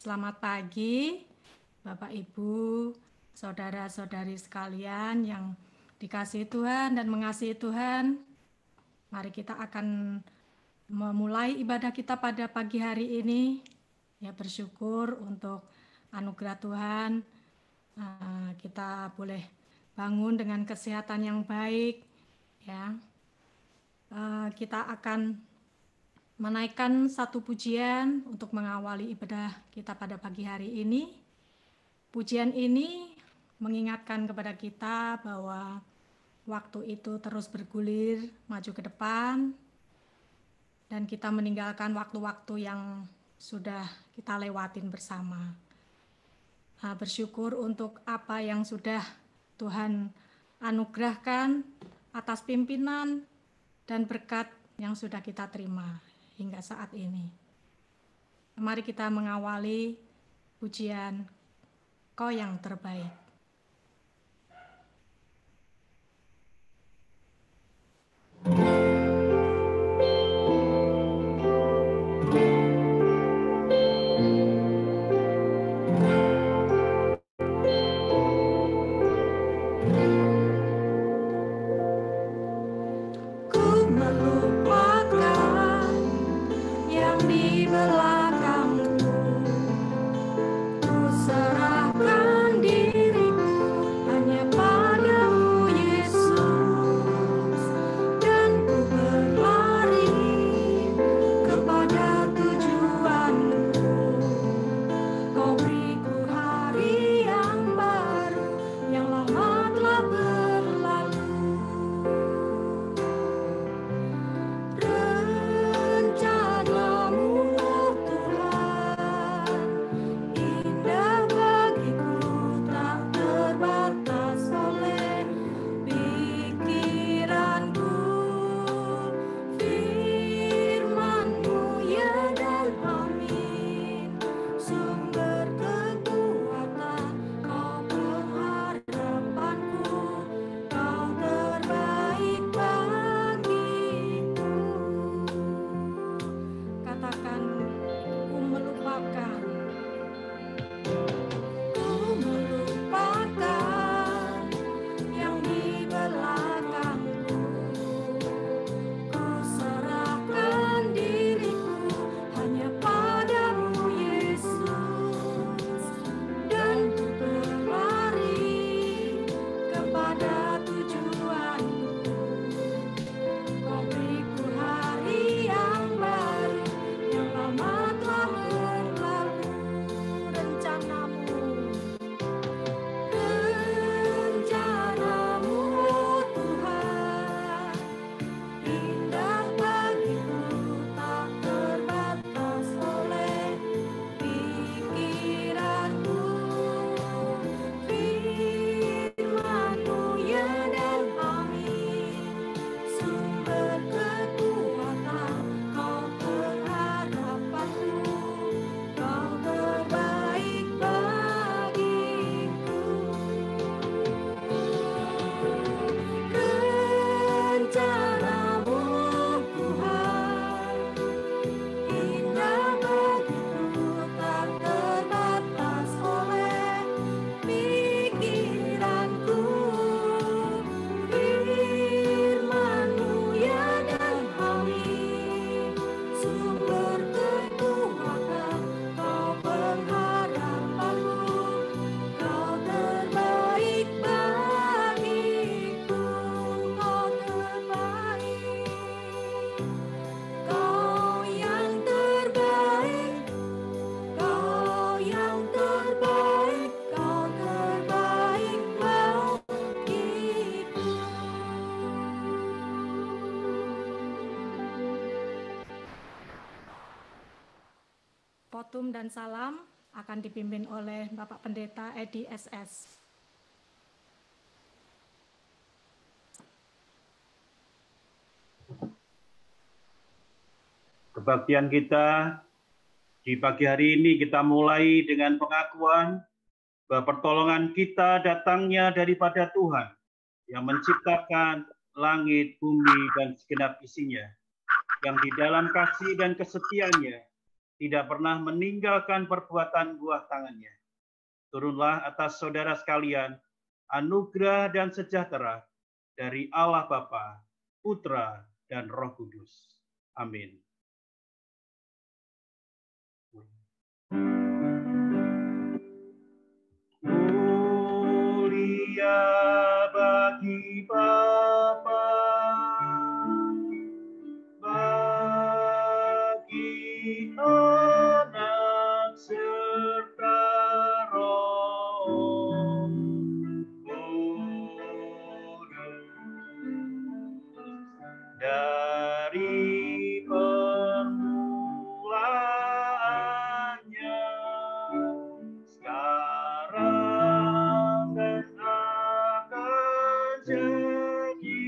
Selamat pagi, Bapak Ibu, saudara-saudari sekalian yang dikasihi Tuhan dan mengasihi Tuhan. Mari kita akan memulai ibadah kita pada pagi hari ini. Ya, bersyukur untuk anugerah Tuhan. Kita boleh bangun dengan kesehatan yang baik. Ya, kita akan menaikkan satu pujian untuk mengawali ibadah kita pada pagi hari ini. Pujian ini mengingatkan kepada kita bahwa waktu itu terus bergulir maju ke depan dan kita meninggalkan waktu-waktu yang sudah kita lewatin bersama. Bersyukur untuk apa yang sudah Tuhan anugerahkan atas pimpinan dan berkat yang sudah kita terima hingga saat ini. Mari kita mengawali pujian Kau yang terbaik. Potum dan salam akan dipimpin oleh Bapak Pendeta Edi SS. Kebaktian kita di pagi hari ini kita mulai dengan pengakuan bahwa pertolongan kita datangnya daripada Tuhan yang menciptakan langit, bumi, dan segenap isinya, yang di dalam kasih dan kesetiaannya tidak pernah meninggalkan perbuatan buah tangannya. Turunlah atas saudara sekalian anugerah dan sejahtera dari Allah Bapa, Putra, dan Roh Kudus. Amin. Mulia bagi Bapa, bagi Anak serta Roh Kudus, dari permulaannya, sekarang dan akan jadi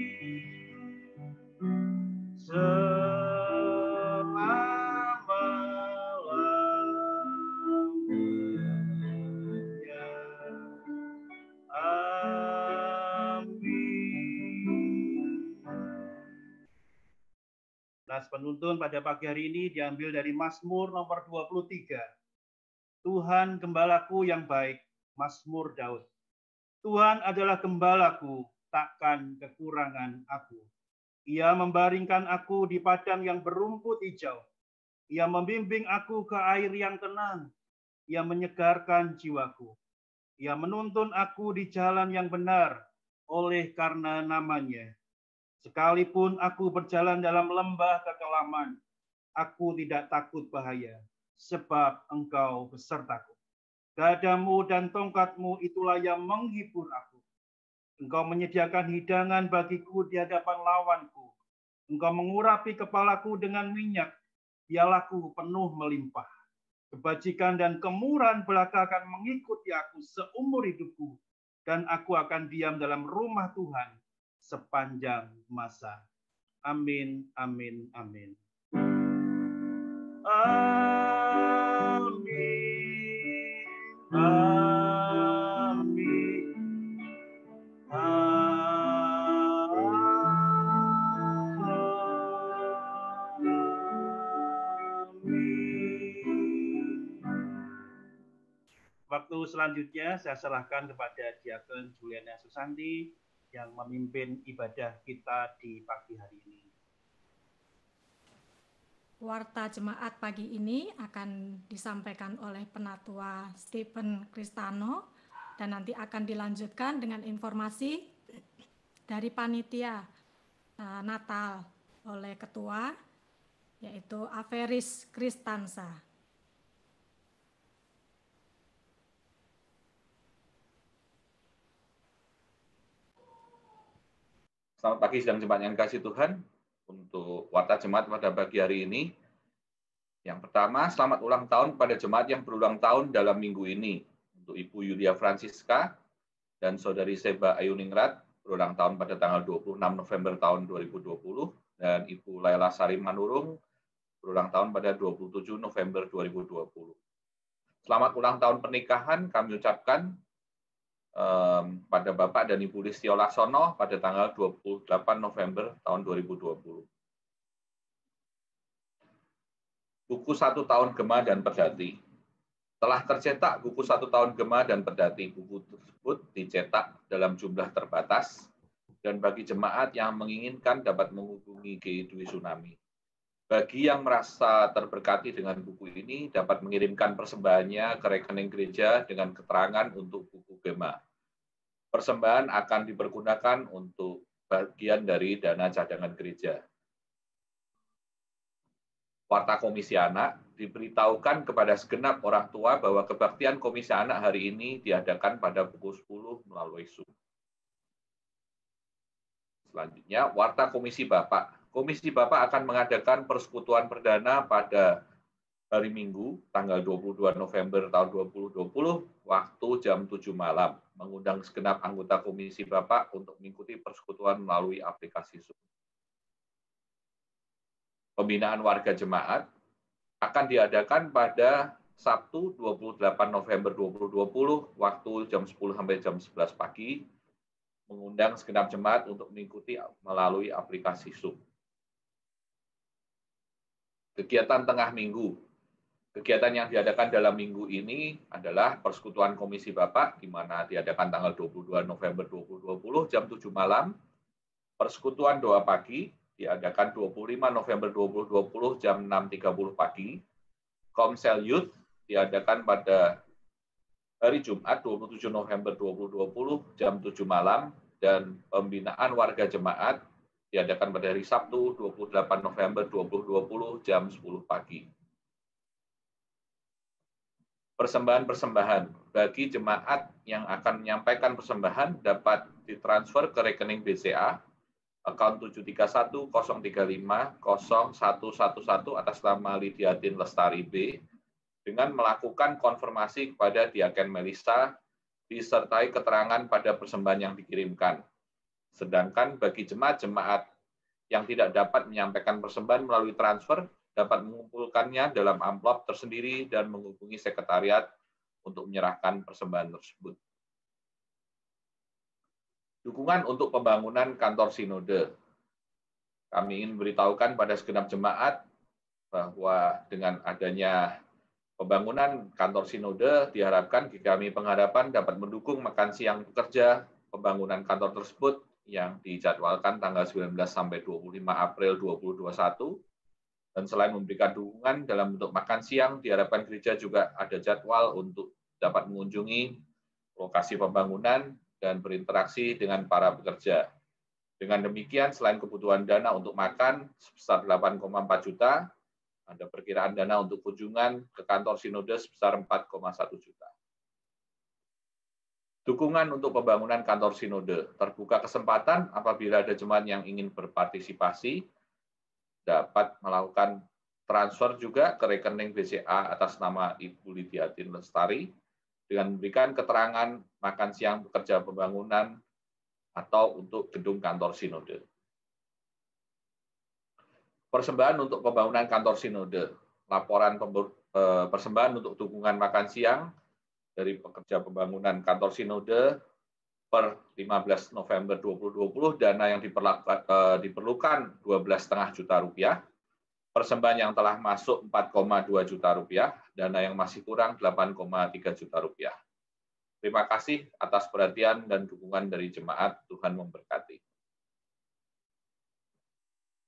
selama-lamanya. Amin. Nas penuntun pada pagi hari ini diambil dari Mazmur nomor 23. Tuhan gembalaku yang baik, Mazmur Daud. Tuhan adalah gembalaku, takkan kekurangan aku. Ia membaringkan aku di padang yang berumput hijau. Ia membimbing aku ke air yang tenang. Ia menyegarkan jiwaku. Ia menuntun aku di jalan yang benar oleh karena namanya. Sekalipun aku berjalan dalam lembah kekelaman, aku tidak takut bahaya, sebab Engkau besertaku. Gadamu dan tongkatmu itulah yang menghibur aku. Engkau menyediakan hidangan bagiku di hadapan lawanku. Engkau mengurapi kepalaku dengan minyak, pialaku penuh melimpah. Kebajikan dan kemurahan belaka akan mengikuti aku seumur hidupku, dan aku akan diam dalam rumah Tuhan sepanjang masa. Amin, amin, amin. Amin, amin, Waktu selanjutnya saya serahkan kepada Diakon Juliana Susanti yang memimpin ibadah kita di pagi hari ini. Warta jemaat pagi ini akan disampaikan oleh Penatua Stephen Kristano dan nanti akan dilanjutkan dengan informasi dari panitia Natal oleh Ketua yaitu Averis Kristansa. Selamat pagi sidang jemaat yang kasih Tuhan. Untuk warta jemaat pada pagi hari ini, yang pertama, selamat ulang tahun pada jemaat yang berulang tahun dalam minggu ini. Untuk Ibu Yulia Francisca dan Saudari Seba Ayuningrat, berulang tahun pada tanggal 26 November tahun 2020, dan Ibu Laila Sari Manurung, berulang tahun pada 27 November 2020. Selamat ulang tahun pernikahan kami ucapkan pada Bapak dan Ibu Listio Laksono pada tanggal 28 November tahun 2020. Buku 1 tahun Gema dan Perdati. Telah tercetak buku 1 tahun Gema dan Perdati. Buku tersebut dicetak dalam jumlah terbatas dan bagi jemaat yang menginginkan dapat menghubungi GI Dwi Tsunami. Bagi yang merasa terberkati dengan buku ini dapat mengirimkan persembahannya ke rekening gereja dengan keterangan untuk buku Gema. Persembahan akan dipergunakan untuk bagian dari dana cadangan gereja. Warta Komisi Anak diberitahukan kepada segenap orang tua bahwa kebaktian Komisi Anak hari ini diadakan pada pukul 10 melalui Zoom. Selanjutnya, Warta Komisi Bapak. Komisi Bapak akan mengadakan persekutuan perdana pada hari Minggu, tanggal 22 November tahun 2020, waktu jam 7 malam, mengundang segenap anggota Komisi Bapak untuk mengikuti persekutuan melalui aplikasi Zoom. Pembinaan warga jemaat akan diadakan pada Sabtu 28 November 2020, waktu jam 10 sampai jam 11 pagi, mengundang segenap jemaat untuk mengikuti melalui aplikasi Zoom. Kegiatan tengah minggu. Kegiatan yang diadakan dalam minggu ini adalah persekutuan Komisi Bapak, di mana diadakan tanggal 22 November 2020 jam 7 malam. Persekutuan Doa Pagi diadakan 25 November 2020 jam 6.30 pagi. Komsel Youth diadakan pada hari Jumat 27 November 2020 jam 7 malam. Dan pembinaan warga jemaat diadakan pada hari Sabtu 28 November 2020 jam 10 pagi. Persembahan-persembahan bagi jemaat yang akan menyampaikan persembahan dapat ditransfer ke rekening BCA account 731-035-0111 atas nama Lidiatin Lestari B dengan melakukan konfirmasi kepada Diaken Melisa disertai keterangan pada persembahan yang dikirimkan. Sedangkan bagi jemaat-jemaat yang tidak dapat menyampaikan persembahan melalui transfer dapat mengumpulkannya dalam amplop tersendiri dan menghubungi sekretariat untuk menyerahkan persembahan tersebut. Dukungan untuk pembangunan kantor sinode. Kami ingin memberitahukan pada segenap jemaat bahwa dengan adanya pembangunan kantor sinode diharapkan kami pengharapan dapat mendukung makan siang pekerja pembangunan kantor tersebut yang dijadwalkan tanggal 19 sampai 25 April 2021. Dan selain memberikan dukungan dalam bentuk makan siang, diharapkan gereja juga ada jadwal untuk dapat mengunjungi lokasi pembangunan dan berinteraksi dengan para pekerja. Dengan demikian, selain kebutuhan dana untuk makan sebesar 8,4 juta, ada perkiraan dana untuk kunjungan ke kantor sinode sebesar 4,1 juta. Dukungan untuk pembangunan kantor sinode. Terbuka kesempatan apabila ada jemaat yang ingin berpartisipasi, dapat melakukan transfer juga ke rekening BCA atas nama Ibu Lidiatin Lestari, dengan memberikan keterangan makan siang pekerja pembangunan atau untuk gedung kantor sinode. Persembahan untuk pembangunan kantor sinode. Laporan persembahan untuk dukungan makan siang dari pekerja pembangunan kantor sinode per 15 November 2020, dana yang diperlukan 12,5 juta rupiah, persembahan yang telah masuk 4,2 juta rupiah, dana yang masih kurang 8,3 juta rupiah. Terima kasih atas perhatian dan dukungan dari jemaat. Tuhan memberkati.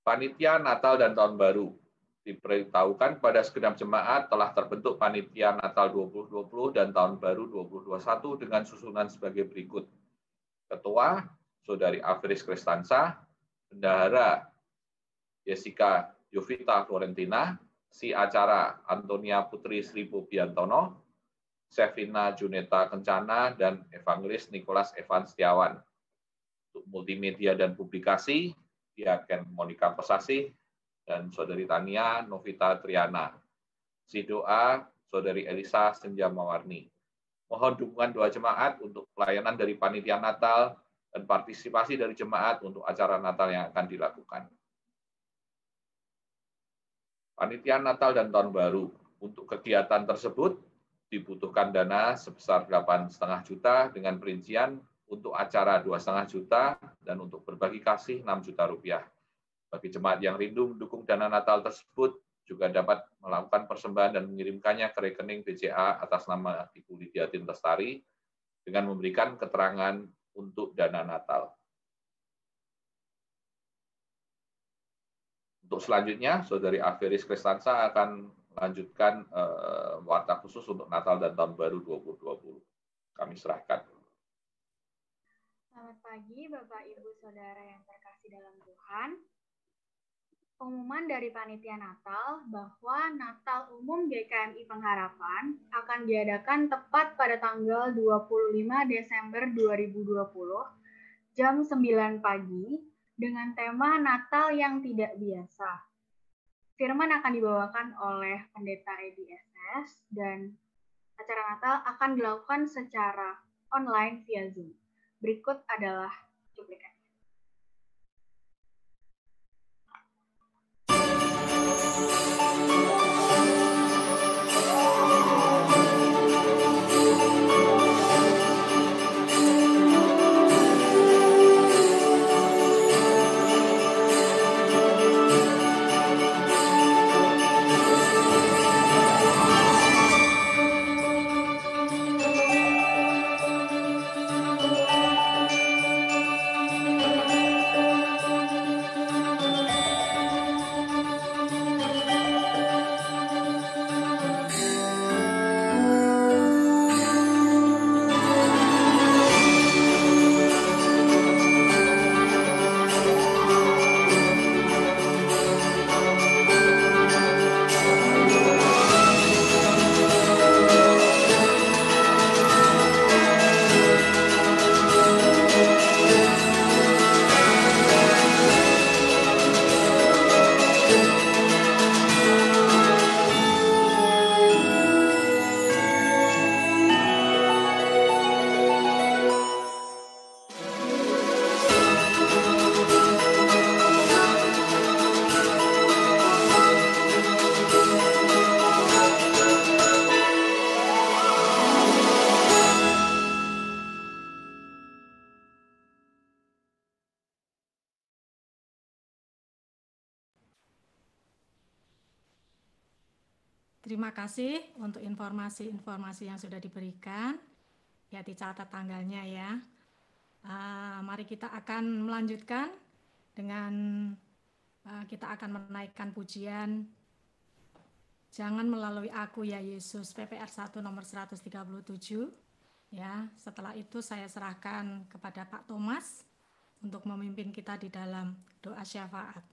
Panitia Natal dan Tahun Baru. Diberitahukan pada segenap jemaat telah terbentuk Panitia Natal 2020 dan Tahun Baru 2021 dengan susunan sebagai berikut. Ketua, Saudari Afiris Kristansa, Bendahara Jessica Yovita Florentina, Si Acara Antonia Putri Sri Pubiantono, Sevina Juneta Kencana, dan Evangelis Nicholas Evan Setiawan. Untuk multimedia dan publikasi, Diaken Monica Pesasi, dan Saudari Tania Novita Triana. Si doa, Saudari Elisa Senja Mawarni. Mohon dukungan doa jemaat untuk pelayanan dari Panitia Natal dan partisipasi dari jemaat untuk acara Natal yang akan dilakukan. Panitia Natal dan Tahun Baru. Untuk kegiatan tersebut dibutuhkan dana sebesar 8,5 juta dengan perincian untuk acara 2,5 juta dan untuk berbagi kasih 6 juta rupiah. Bagi jemaat yang rindu mendukung dana Natal tersebut, juga dapat melakukan persembahan dan mengirimkannya ke rekening BCA atas nama Ibu Lidiatin Lestari dengan memberikan keterangan untuk dana Natal. Untuk selanjutnya, Saudari Afiris Kristansa akan melanjutkan warta khusus untuk Natal dan Tahun Baru 2020. Kami serahkan. Selamat pagi, Bapak, Ibu, Saudara yang terkasih dalam Tuhan. Pengumuman dari Panitia Natal bahwa Natal Umum GKMI Pengharapan akan diadakan tepat pada tanggal 25 Desember 2020, jam 9 pagi, dengan tema Natal yang tidak biasa. Firman akan dibawakan oleh Pendeta Edi SS, dan acara Natal akan dilakukan secara online via Zoom. Berikut adalah cuplikan. terima kasih untuk informasi-informasi yang sudah diberikan. Ya, dicatat tanggalnya ya. Mari kita akan melanjutkan dengan kita akan menaikkan pujian Jangan Melalui Aku Ya Yesus, PPR 1 nomor 137. Ya, setelah itu saya serahkan kepada Pak Thomas untuk memimpin kita di dalam doa syafaat.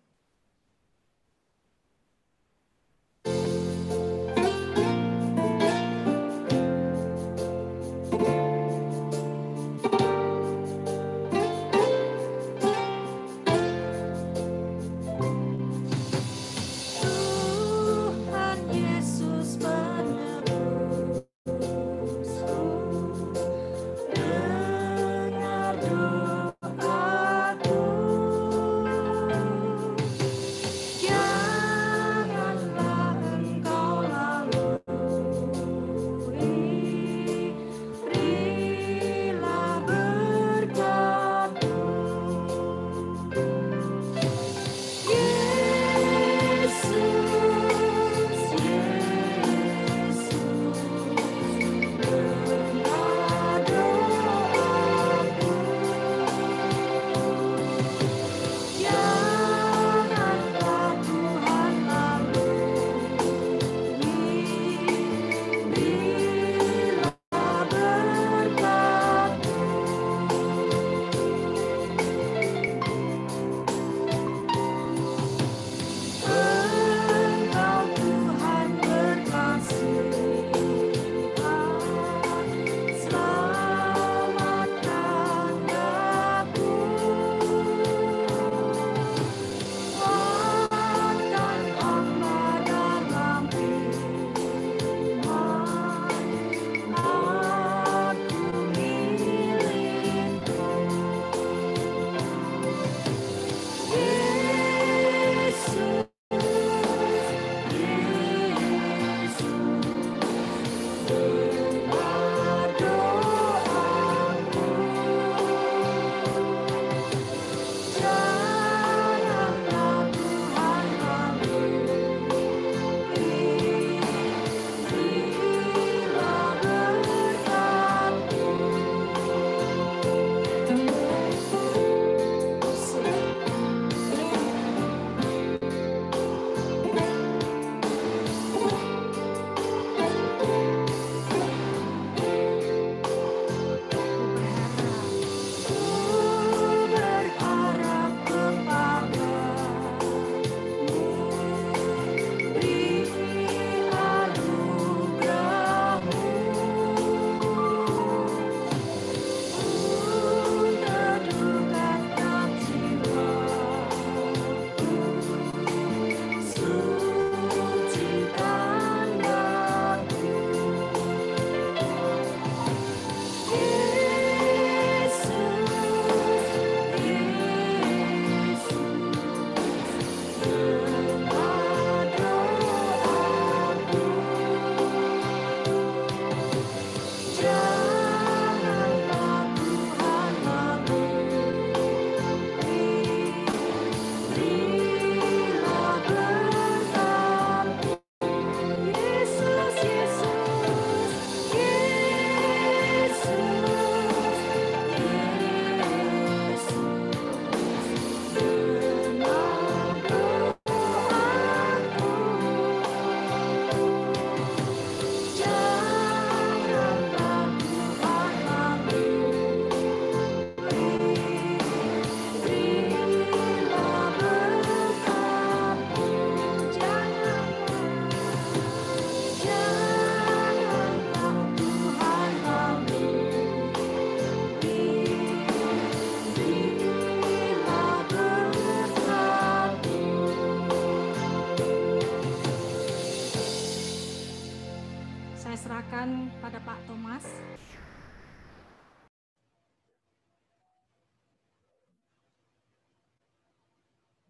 Serahkan pada Pak Thomas.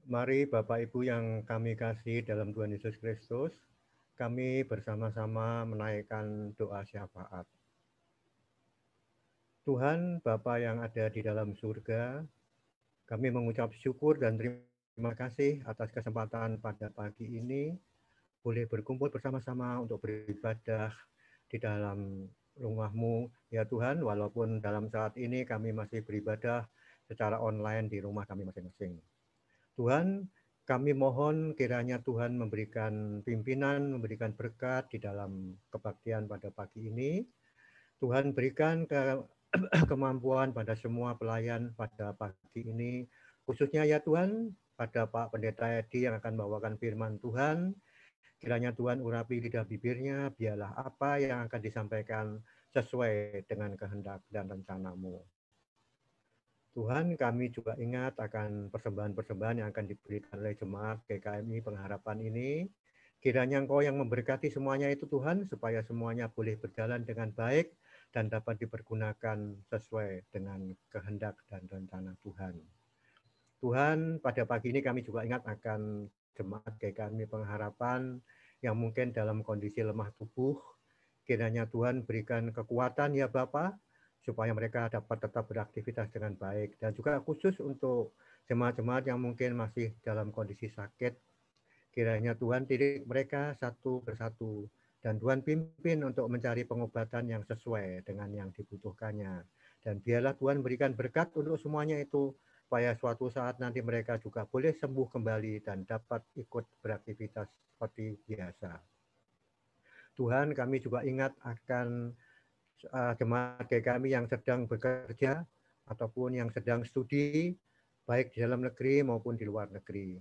Mari Bapak Ibu yang kami kasih dalam Tuhan Yesus Kristus, kami bersama-sama menaikkan doa syafaat. Tuhan Bapa yang ada di dalam surga, kami mengucap syukur dan terima kasih atas kesempatan pada pagi ini boleh berkumpul bersama-sama untuk beribadah di dalam rumah-Mu, ya Tuhan, walaupun dalam saat ini kami masih beribadah secara online di rumah kami masing-masing. Tuhan, kami mohon kiranya Tuhan memberikan pimpinan, memberikan berkat di dalam kebaktian pada pagi ini. Tuhan berikan kemampuan pada semua pelayan pada pagi ini, khususnya ya Tuhan, pada Pak Pendeta Edi yang akan membawakan firman Tuhan. Kiranya Tuhan urapi lidah bibirnya, biarlah apa yang akan disampaikan sesuai dengan kehendak dan rencana-Mu. Tuhan, kami juga ingat akan persembahan-persembahan yang akan diberikan oleh jemaat GKMI Pengharapan ini. Kiranya Engkau yang memberkati semuanya itu Tuhan, supaya semuanya boleh berjalan dengan baik dan dapat dipergunakan sesuai dengan kehendak dan rencana Tuhan. Tuhan, pada pagi ini kami juga ingat akan jemaat GKMI Pengharapan yang mungkin dalam kondisi lemah tubuh. Kiranya Tuhan berikan kekuatan ya Bapa, supaya mereka dapat tetap beraktivitas dengan baik. Dan juga khusus untuk jemaat-jemaat yang mungkin masih dalam kondisi sakit, kiranya Tuhan didik mereka satu persatu. Dan Tuhan pimpin untuk mencari pengobatan yang sesuai dengan yang dibutuhkannya. Dan biarlah Tuhan berikan berkat untuk semuanya itu, supaya suatu saat nanti mereka juga boleh sembuh kembali dan dapat ikut beraktivitas seperti biasa. Tuhan, kami juga ingat akan jemaat kami yang sedang bekerja ataupun yang sedang studi, baik di dalam negeri maupun di luar negeri.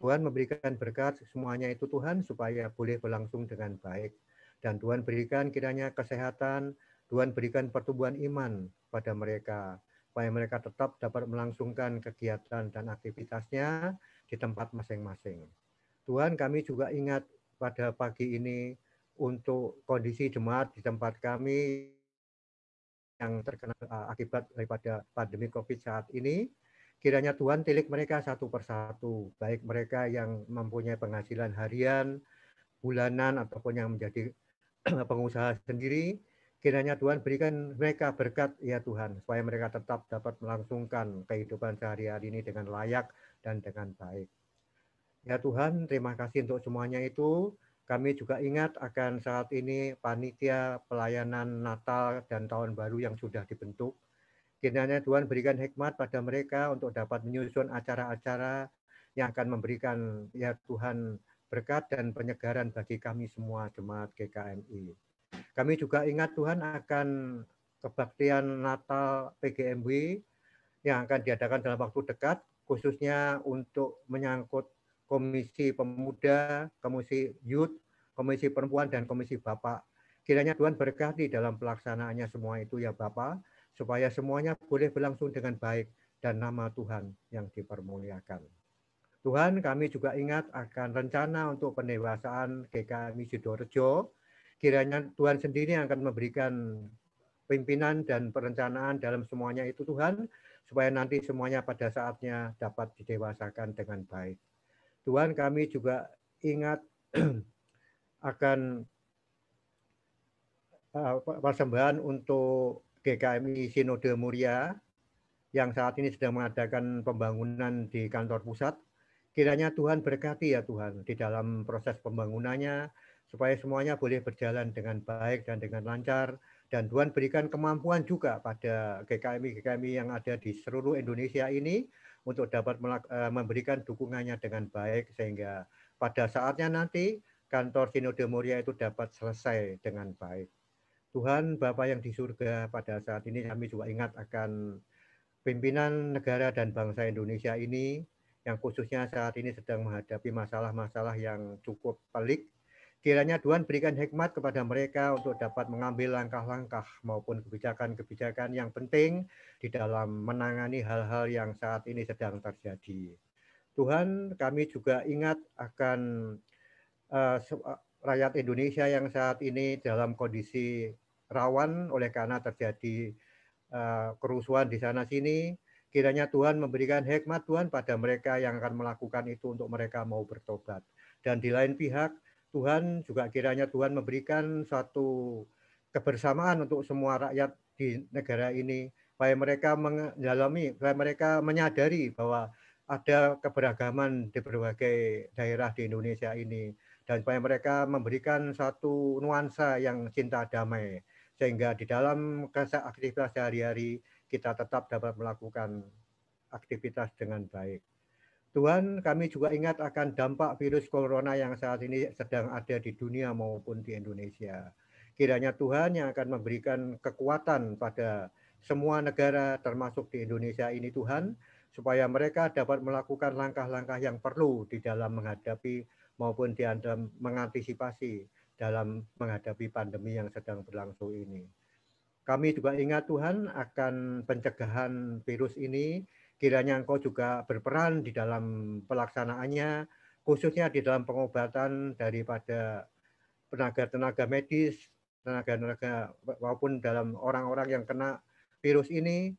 Tuhan memberikan berkat semuanya itu Tuhan, supaya boleh berlangsung dengan baik. Dan Tuhan berikan kiranya kesehatan, Tuhan berikan pertumbuhan iman pada mereka, supaya mereka tetap dapat melangsungkan kegiatan dan aktivitasnya di tempat masing-masing. Tuhan, kami juga ingat pada pagi ini untuk kondisi jemaat di tempat kami yang terkena akibat daripada pandemi COVID saat ini. Kiranya Tuhan tilik mereka satu persatu, baik mereka yang mempunyai penghasilan harian, bulanan, ataupun yang menjadi pengusaha sendiri. Kiranya Tuhan berikan mereka berkat ya Tuhan, supaya mereka tetap dapat melangsungkan kehidupan sehari-hari ini dengan layak dan dengan baik. Ya Tuhan, terima kasih untuk semuanya itu. Kami juga ingat akan saat ini panitia pelayanan Natal dan Tahun Baru yang sudah dibentuk. Kiranya Tuhan berikan hikmat pada mereka untuk dapat menyusun acara-acara yang akan memberikan ya Tuhan berkat dan penyegaran bagi kami semua jemaat GKMI. Kami juga ingat Tuhan akan kebaktian Natal PGMW yang akan diadakan dalam waktu dekat, khususnya untuk menyangkut Komisi Pemuda, Komisi Youth, Komisi Perempuan, dan Komisi Bapak. Kiranya Tuhan berkati dalam pelaksanaannya semua itu ya Bapak, supaya semuanya boleh berlangsung dengan baik dan nama Tuhan yang dipermuliakan. Tuhan, kami juga ingat akan rencana untuk pendewasaan GKMI Sidoarjo. Kiranya Tuhan sendiri yang akan memberikan pimpinan dan perencanaan dalam semuanya itu Tuhan, supaya nanti semuanya pada saatnya dapat didewasakan dengan baik. Tuhan, kami juga ingat akan persembahan untuk GKMI Sinode Muria yang saat ini sedang mengadakan pembangunan di kantor pusat. Kiranya Tuhan berkati ya Tuhan di dalam proses pembangunannya, supaya semuanya boleh berjalan dengan baik dan dengan lancar. Dan Tuhan berikan kemampuan juga pada GKMI yang ada di seluruh Indonesia ini untuk dapat memberikan dukungannya dengan baik, sehingga pada saatnya nanti kantor Sinode Muria itu dapat selesai dengan baik. Tuhan Bapa yang di surga, pada saat ini kami juga ingat akan pimpinan negara dan bangsa Indonesia ini, yang khususnya saat ini sedang menghadapi masalah-masalah yang cukup pelik. Kiranya Tuhan berikan hikmat kepada mereka untuk dapat mengambil langkah-langkah maupun kebijakan-kebijakan yang penting di dalam menangani hal-hal yang saat ini sedang terjadi. Tuhan, kami juga ingat akan rakyat Indonesia yang saat ini dalam kondisi rawan oleh karena terjadi kerusuhan di sana-sini. Kiranya Tuhan memberikan hikmat Tuhan pada mereka yang akan melakukan itu untuk mereka mau bertobat. Dan di lain pihak, Tuhan juga kiranya Tuhan memberikan suatu kebersamaan untuk semua rakyat di negara ini, supaya mereka mendalami, supaya mereka menyadari bahwa ada keberagaman di berbagai daerah di Indonesia ini. dan supaya mereka memberikan satu nuansa yang cinta damai, sehingga di dalam aktivitas sehari-hari kita tetap dapat melakukan aktivitas dengan baik. Tuhan, kami juga ingat akan dampak virus corona yang saat ini sedang ada di dunia maupun di Indonesia. Kiranya Tuhan yang akan memberikan kekuatan pada semua negara termasuk di Indonesia ini Tuhan, supaya mereka dapat melakukan langkah-langkah yang perlu di dalam menghadapi maupun di dalam mengantisipasi dalam menghadapi pandemi yang sedang berlangsung ini. Kami juga ingat Tuhan akan pencegahan virus ini. Kiranya Engkau juga berperan di dalam pelaksanaannya, khususnya di dalam pengobatan daripada tenaga-tenaga medis, tenaga-tenaga maupun dalam orang-orang yang kena virus ini.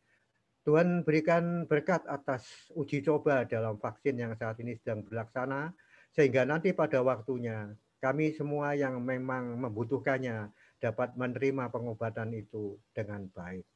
Tuhan berikan berkat atas uji coba dalam vaksin yang saat ini sedang berlaksana, sehingga nanti pada waktunya kami semua yang memang membutuhkannya dapat menerima pengobatan itu dengan baik.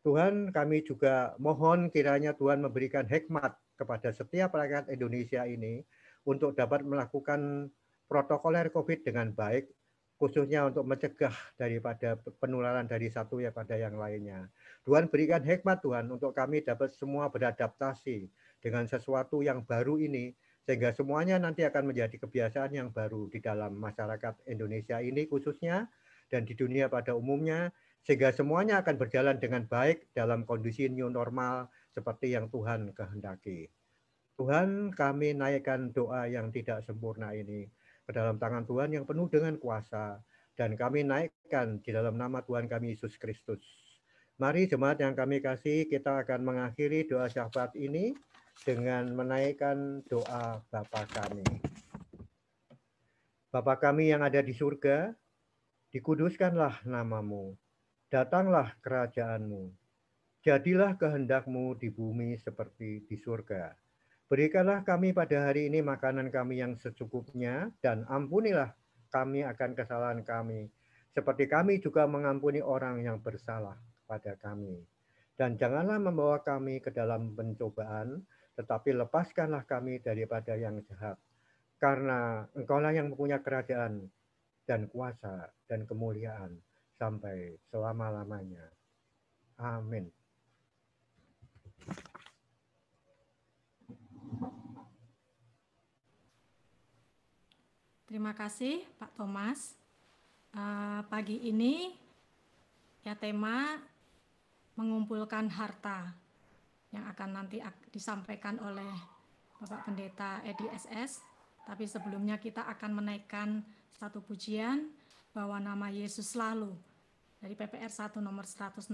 Tuhan, kami juga mohon kiranya Tuhan memberikan hikmat kepada setiap rakyat Indonesia ini untuk dapat melakukan protokoler COVID dengan baik, khususnya untuk mencegah daripada penularan dari satu ya pada yang lainnya. Tuhan berikan hikmat Tuhan untuk kami dapat semua beradaptasi dengan sesuatu yang baru ini, sehingga semuanya nanti akan menjadi kebiasaan yang baru di dalam masyarakat Indonesia ini khususnya dan di dunia pada umumnya, sehingga semuanya akan berjalan dengan baik dalam kondisi new normal seperti yang Tuhan kehendaki. Tuhan, kami naikkan doa yang tidak sempurna ini ke dalam tangan Tuhan yang penuh dengan kuasa, dan kami naikkan di dalam nama Tuhan kami Yesus Kristus. Mari jemaat yang kami kasih, kita akan mengakhiri doa syafaat ini dengan menaikkan doa Bapa kami. Bapa kami yang ada di surga, dikuduskanlah namamu. Datanglah kerajaanmu, jadilah kehendakmu di bumi seperti di surga. Berikanlah kami pada hari ini makanan kami yang secukupnya, dan ampunilah kami akan kesalahan kami, seperti kami juga mengampuni orang yang bersalah kepada kami. Dan janganlah membawa kami ke dalam pencobaan, tetapi lepaskanlah kami daripada yang jahat. Karena Engkaulah yang mempunyai kerajaan dan kuasa dan kemuliaan sampai selama-lamanya. Amin. Terima kasih Pak Thomas. Pagi ini ya tema mengumpulkan harta yang akan nanti disampaikan oleh Bapak Pendeta Edi SS. Tapi sebelumnya kita akan menaikkan satu pujian bahwa nama Yesus selalu dari PPR 1 nomor 168.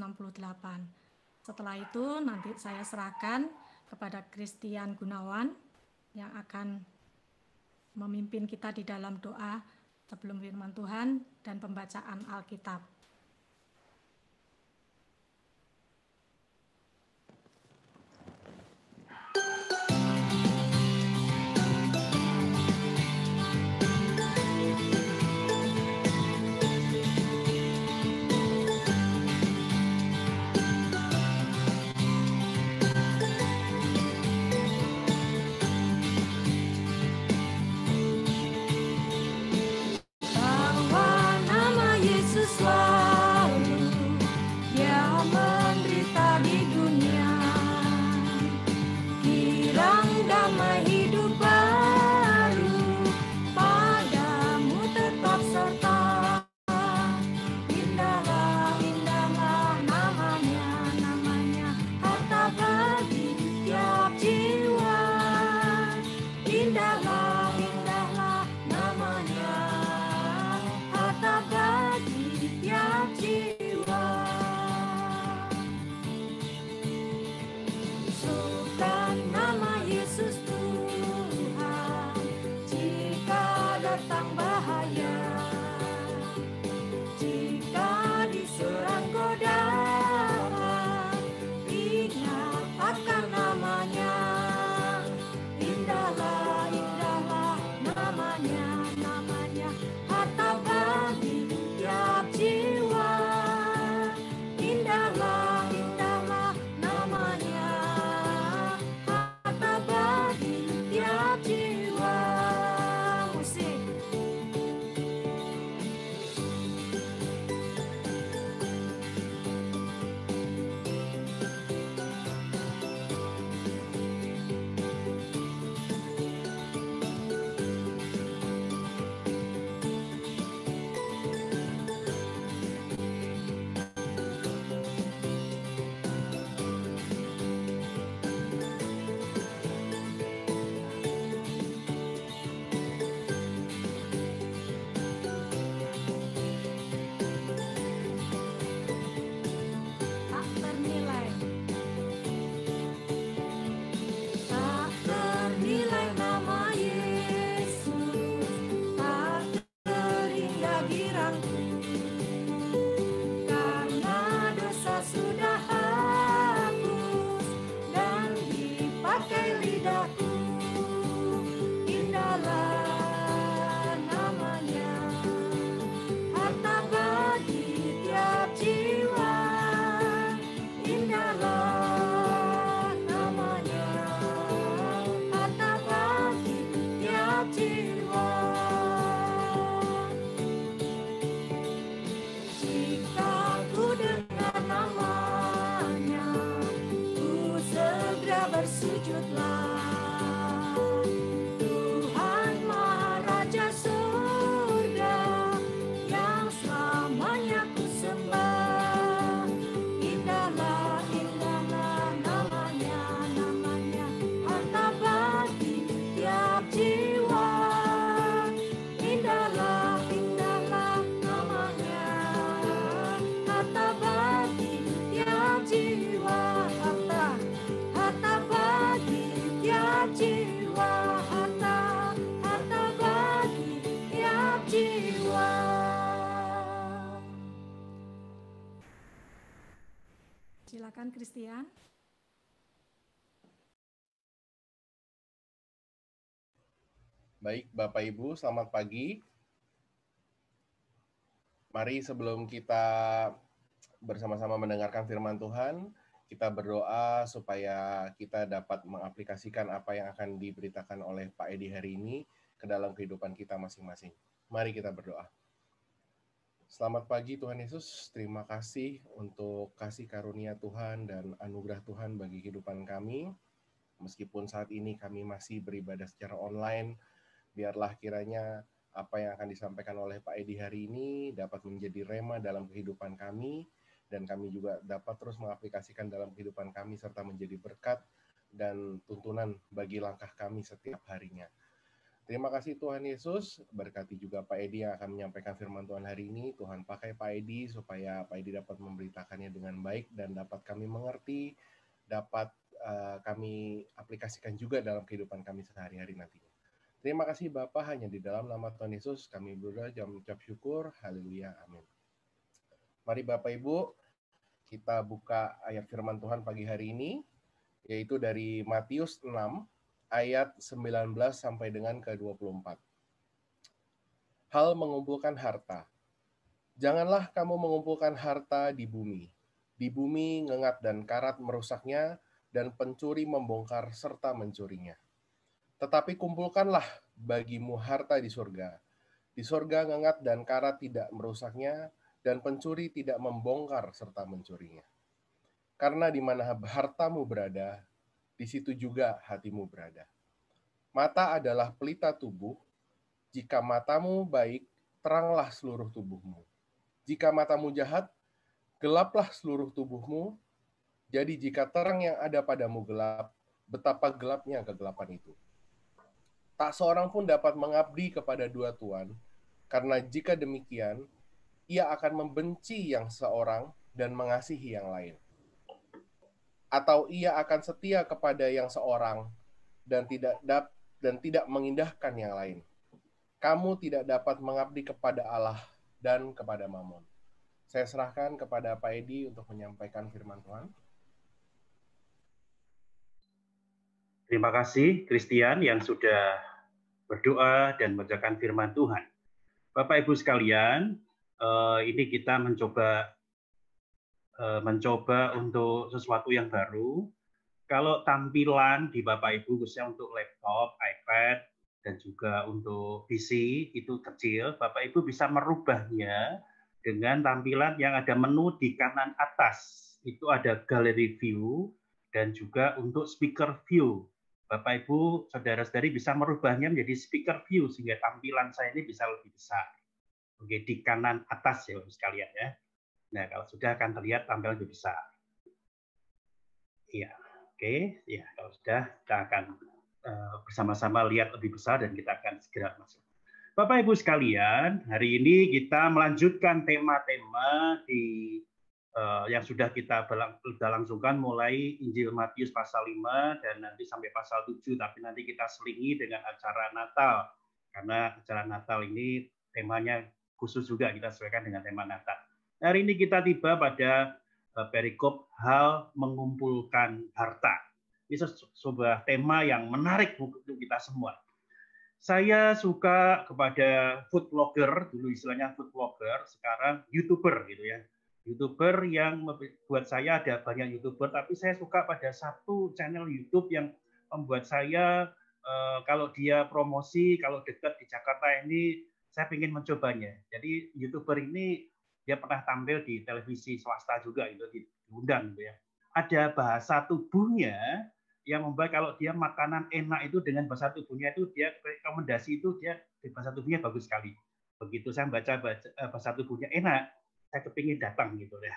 Setelah itu nanti saya serahkan kepada Christian Gunawan yang akan memimpin kita di dalam doa sebelum firman Tuhan dan pembacaan Alkitab. Bahwa nama Yesus bersujudlah. Tuhan Maharaja surga yang selamanya ku sembah. Indahlah, indahlah namanya, namanya harta bagi tiap jiwa. Indahlah, indahlah namanya, harta bagi tiap jiwa. Harta bagi tiap jiwa, harta bagi tiap jiwa. Silakan Christian. Baik, Bapak Ibu, selamat pagi. Mari sebelum kita bersama-sama mendengarkan firman Tuhan, kita berdoa supaya kita dapat mengaplikasikan apa yang akan diberitakan oleh Pak Edi hari ini ke dalam kehidupan kita masing-masing. Mari kita berdoa. Selamat pagi Tuhan Yesus, terima kasih untuk kasih karunia Tuhan dan anugerah Tuhan bagi kehidupan kami. Meskipun saat ini kami masih beribadah secara online, biarlah kiranya apa yang akan disampaikan oleh Pak Edi hari ini dapat menjadi rema dalam kehidupan kami, dan kami juga dapat terus mengaplikasikan dalam kehidupan kami serta menjadi berkat dan tuntunan bagi langkah kami setiap harinya. Terima kasih Tuhan Yesus, berkati juga Pak Edi yang akan menyampaikan firman Tuhan hari ini. Tuhan pakai Pak Edi supaya Pak Edi dapat memberitakannya dengan baik dan dapat kami mengerti, dapat kami aplikasikan juga dalam kehidupan kami sehari-hari nantinya. Terima kasih Bapa, hanya di dalam nama Tuhan Yesus kami berdoa dan mengucap syukur. Haleluya, amin. Mari Bapak Ibu, kita buka ayat firman Tuhan pagi hari ini, yaitu dari Matius 6, ayat 19 sampai dengan ke-24. Hal mengumpulkan harta. Janganlah kamu mengumpulkan harta di bumi. Di bumi ngengat dan karat merusaknya, dan pencuri membongkar serta mencurinya. Tetapi kumpulkanlah bagimu harta di surga. Di surga ngengat dan karat tidak merusaknya, dan pencuri tidak membongkar serta mencurinya. Karena di mana hartamu berada, di situ juga hatimu berada. Mata adalah pelita tubuh. Jika matamu baik, teranglah seluruh tubuhmu. Jika matamu jahat, gelaplah seluruh tubuhmu. Jadi jika terang yang ada padamu gelap, betapa gelapnya kegelapan itu. Tak seorang pun dapat mengabdi kepada dua tuan, karena jika demikian, ia akan membenci yang seorang dan mengasihi yang lain. Atau ia akan setia kepada yang seorang dan tidak mengindahkan yang lain. Kamu tidak dapat mengabdi kepada Allah dan kepada Mammon. Saya serahkan kepada Pak Edi untuk menyampaikan firman Tuhan. Terima kasih Christian yang sudah berdoa dan membacakan firman Tuhan. Bapak Ibu sekalian, ini kita mencoba untuk sesuatu yang baru. Kalau tampilan di Bapak Ibu khususnya untuk laptop, iPad, dan juga untuk PC itu kecil, Bapak Ibu bisa merubahnya dengan tampilan yang ada menu di kanan atas. Itu ada gallery view dan juga untuk speaker view. Bapak Ibu, saudara-saudari bisa merubahnya menjadi speaker view sehingga tampilan saya ini bisa lebih besar. Oke, di kanan atas ya Bapak sekalian ya. Nah, kalau sudah akan terlihat tampilan lebih besar. Iya, oke. Ya, kalau sudah kita akan bersama-sama lihat lebih besar dan kita akan segera masuk. Bapak Ibu sekalian, hari ini kita melanjutkan tema-tema yang sudah kita langsungkan mulai Injil Matius pasal 5 dan nanti sampai pasal 7, tapi nanti kita selingi dengan acara Natal. Karena acara Natal ini temanya khusus juga kita sesuaikan dengan tema Natal. Hari ini kita tiba pada perikop hal mengumpulkan harta. Ini sebuah tema yang menarik untuk kita semua. Saya suka kepada food blogger, dulu istilahnya food blogger, sekarang YouTuber gitu ya. YouTuber yang buat saya ada banyak YouTuber, tapi saya suka pada satu channel YouTube yang membuat saya kalau dia promosi, kalau dekat di Jakarta ini, saya ingin mencobanya. Jadi YouTuber ini dia pernah tampil di televisi swasta juga, itu diundang gitu ya. Ada bahasa tubuhnya yang membuat kalau dia makanan enak itu dengan bahasa tubuhnya itu dia rekomendasi itu dia bahasa tubuhnya bagus sekali. Begitu saya baca bahasa tubuhnya enak, saya kepingin datang gitu ya.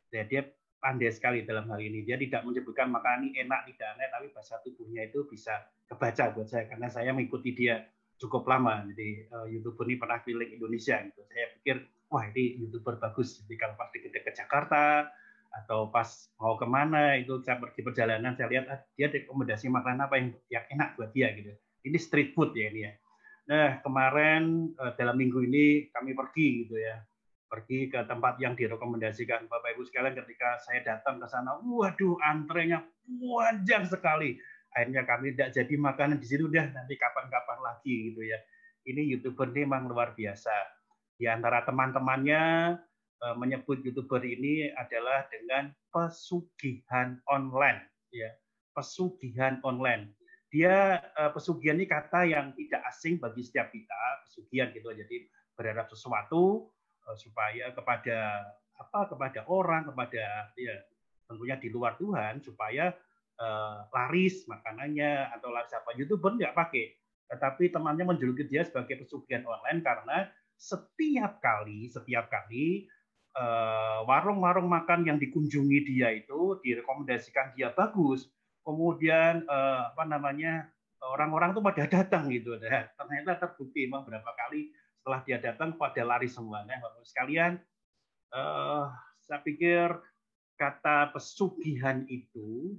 Dan dia pandai sekali dalam hal ini. Dia tidak menyebutkan makanan ini enak tidak enak, tapi bahasa tubuhnya itu bisa kebaca buat saya karena saya mengikuti dia cukup lama. Jadi YouTuber ini pernah keliling Indonesia gitu. Saya pikir wah ini YouTuber bagus. Jadi kalau pas ke Jakarta atau pas mau kemana itu saya pergi perjalanan saya lihat dia rekomendasi makanan apa yang enak buat dia gitu. Ini street food ya ini ya. Nah kemarin dalam minggu ini kami pergi gitu ya, pergi ke tempat yang direkomendasikan Bapak Ibu sekalian. Ketika saya datang ke sana, waduh antrenya panjang sekali. Akhirnya kami tidak jadi makanan di situ dah, nanti kapan-kapan lagi gitu ya. Ini YouTuber ini memang luar biasa. Di antara teman-temannya menyebut YouTuber ini adalah dengan pesugihan online ya, pesugihan online. Dia pesugihan ini kata yang tidak asing bagi setiap kita, pesugihan gitu. Jadi berharap sesuatu supaya kepada orang, kepada ya tentunya di luar Tuhan supaya laris makanannya atau laris apa. YouTuber nggak pakai, tetapi temannya menjuluki dia sebagai pesugihan online karena setiap kali warung-warung makan yang dikunjungi dia itu direkomendasikan dia bagus, kemudian orang-orang tuh pada datang gitu. Nah, ternyata terbukti memang berapa kali setelah dia datang pada lari semua. Nah, Bapak sekalian, saya pikir kata pesugihan itu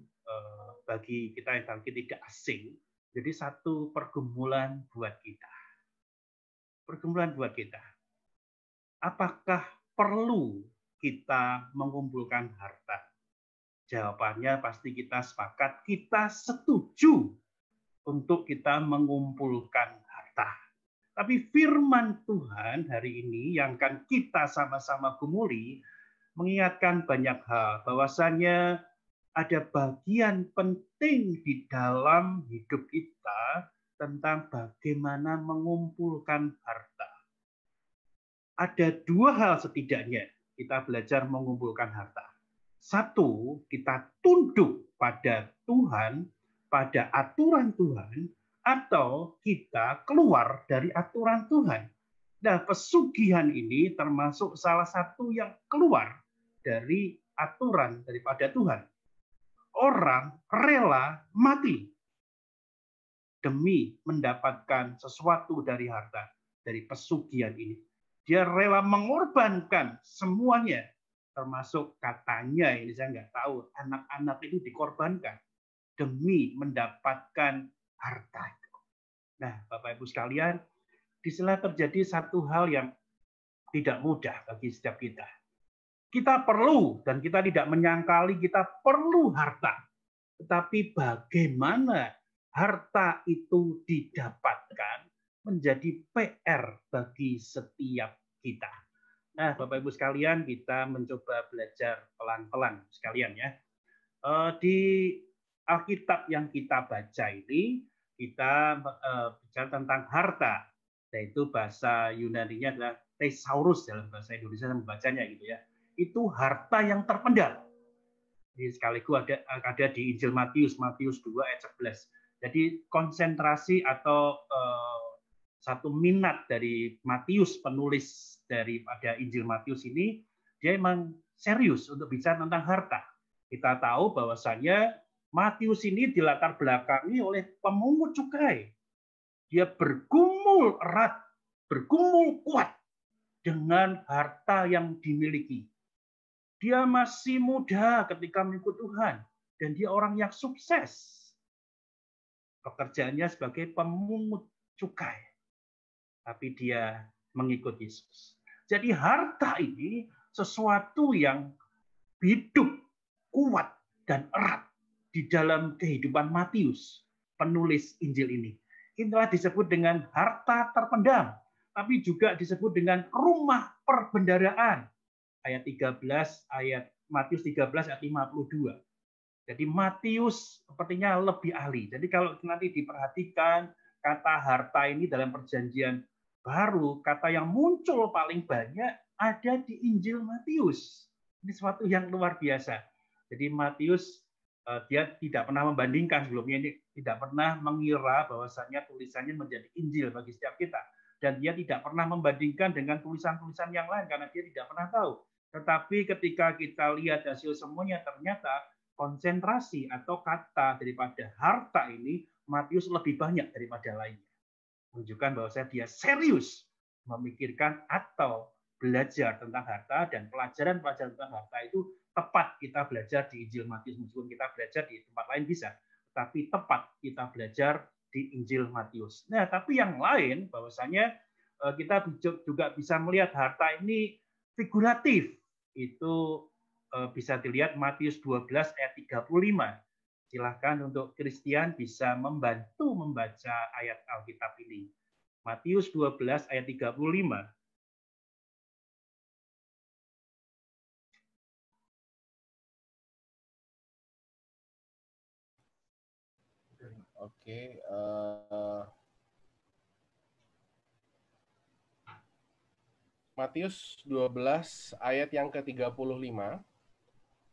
bagi kita yang tidak asing, jadi satu pergumulan buat kita. Pergumulan buat kita. Apakah perlu kita mengumpulkan harta? Jawabannya pasti kita sepakat, kita setuju untuk kita mengumpulkan harta. Tapi firman Tuhan hari ini yang akan kita sama-sama gumuli mengingatkan banyak hal, bahwasanya ada bagian penting di dalam hidup kita tentang bagaimana mengumpulkan harta. Ada dua hal setidaknya kita belajar mengumpulkan harta. Satu, kita tunduk pada Tuhan, pada aturan Tuhan, atau kita keluar dari aturan Tuhan. Nah, pesugihan ini termasuk salah satu yang keluar dari aturan daripada Tuhan. Orang rela mati demi mendapatkan sesuatu dari harta, dari pesugihan ini. Dia rela mengorbankan semuanya, termasuk katanya, ini saya nggak tahu, anak-anak itu dikorbankan demi mendapatkan harta itu. Nah, Bapak Ibu sekalian, di sana terjadi satu hal yang tidak mudah bagi setiap kita. Kita perlu, dan kita tidak menyangkali kita perlu harta. Tetapi bagaimana harta itu didapatkan menjadi PR bagi setiap kita. Nah, Bapak Ibu sekalian, kita mencoba belajar pelan-pelan sekalian ya. Di Alkitab yang kita baca ini, kita bicara tentang harta, yaitu bahasa Yunani-nya adalah thesaurus, dalam bahasa Indonesia membacanya gitu ya. Itu harta yang terpendam. Jadi sekaligus ada di Injil Matius 2 ayat 11. Jadi konsentrasi atau satu minat dari Matius, penulis daripada Injil Matius ini, dia memang serius untuk bicara tentang harta. Kita tahu bahwasanya Matius ini dilatar belakangi oleh pemungut cukai. Dia bergumul erat, bergumul kuat dengan harta yang dimiliki. Dia masih muda ketika mengikut Tuhan, dan dia orang yang sukses. Pekerjaannya sebagai pemungut cukai. Tapi dia mengikut Yesus. Jadi harta ini sesuatu yang hidup, kuat, dan erat di dalam kehidupan Matius, penulis Injil ini. Inilah disebut dengan harta terpendam, tapi juga disebut dengan rumah perbendaharaan. Ayat 13, Matius 13 ayat 52. Jadi Matius sepertinya lebih ahli. Jadi kalau nanti diperhatikan kata harta ini dalam perjanjian baru, kata yang muncul paling banyak ada di Injil Matius. Ini sesuatu yang luar biasa. Jadi Matius dia tidak pernah membandingkan sebelumnya, ini tidak pernah mengira bahwasanya tulisannya menjadi Injil bagi setiap kita, dan dia tidak pernah membandingkan dengan tulisan-tulisan yang lain karena dia tidak pernah tahu. Tetapi ketika kita lihat hasil semuanya, ternyata konsentrasi atau kata daripada harta ini Matius lebih banyak daripada lainnya, menunjukkan bahwa dia serius memikirkan atau belajar tentang harta, dan pelajaran-pelajaran tentang harta itu tepat kita belajar di Injil Matius. Meskipun kita belajar di tempat lain bisa, tapi tepat kita belajar di Injil Matius. Nah, tapi yang lain bahwasanya kita juga bisa melihat harta ini figuratif. Itu bisa dilihat Matius 12 ayat 35. Silahkan untuk Christian bisa membantu membaca ayat Alkitab ini. Matius 12 ayat 35. Oke, Matius 12 ayat yang ke-35.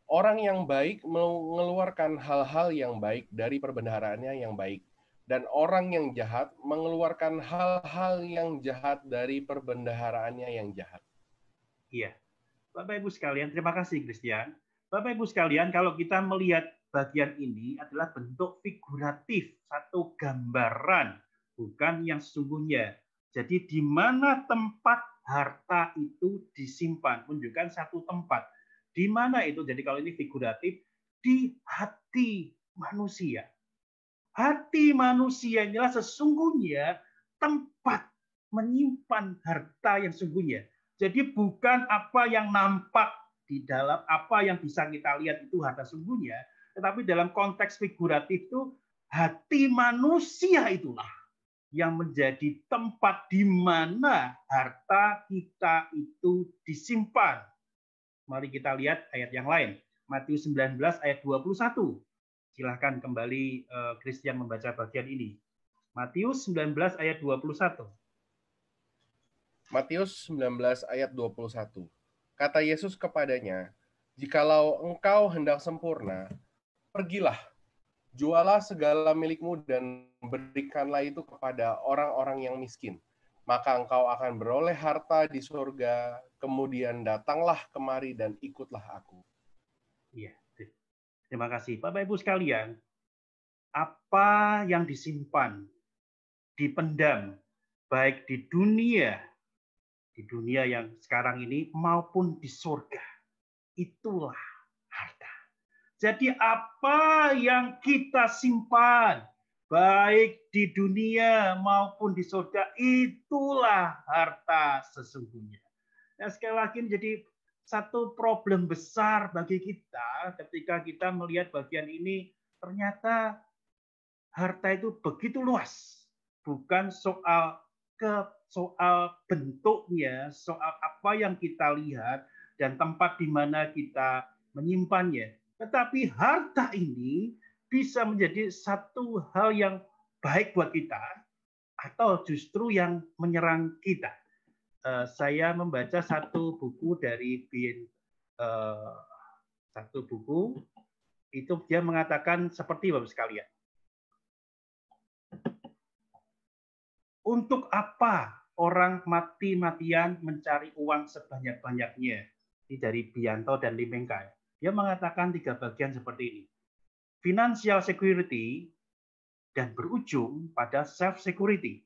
Orang yang baik mengeluarkan hal-hal yang baik dari perbendaharaannya yang baik, dan orang yang jahat mengeluarkan hal-hal yang jahat dari perbendaharaannya yang jahat. Iya. Bapak Ibu sekalian, terima kasih Christian. Bapak Ibu sekalian, kalau kita melihat bagian ini adalah bentuk figuratif, satu gambaran, bukan yang sesungguhnya. Jadi di mana tempat harta itu disimpan, menunjukkan satu tempat. Di mana itu? Jadi kalau ini figuratif, di hati manusia. Hati manusia inilah sesungguhnya tempat menyimpan harta yang sesungguhnya. Jadi bukan apa yang nampak di dalam, apa yang bisa kita lihat itu harta sesungguhnya, tetapi dalam konteks figuratif itu hati manusia itulah yang menjadi tempat di mana harta kita itu disimpan. Mari kita lihat ayat yang lain. Matius 19 ayat 21. Silahkan kembali Christian membaca bagian ini. Matius 19 ayat 21. Matius 19 ayat 21. Kata Yesus kepadanya, "Jikalau engkau hendak sempurna, pergilah, jualah segala milikmu dan berikanlah itu kepada orang-orang yang miskin. Maka engkau akan beroleh harta di surga, kemudian datanglah kemari dan ikutlah aku." Iya, terima kasih. Bapak Ibu sekalian, apa yang disimpan, dipendam, baik di dunia yang sekarang ini maupun di surga, itulah harta. Jadi apa yang kita simpan, baik di dunia maupun di surga, itulah harta sesungguhnya. Nah, sekali lagi jadi satu problem besar bagi kita ketika kita melihat bagian ini, ternyata harta itu begitu luas, bukan soal bentuknya, soal apa yang kita lihat dan tempat di mana kita menyimpannya. Tetapi harta ini bisa menjadi satu hal yang baik buat kita atau justru yang menyerang kita. Saya membaca satu buku dari satu buku itu dia mengatakan seperti Bapak sekalian. Untuk apa orang mati-matian mencari uang sebanyak-banyaknya? Ini dari Bianto dan Limengkai. Dia mengatakan 3 bagian seperti ini. Financial security dan berujung pada self-security.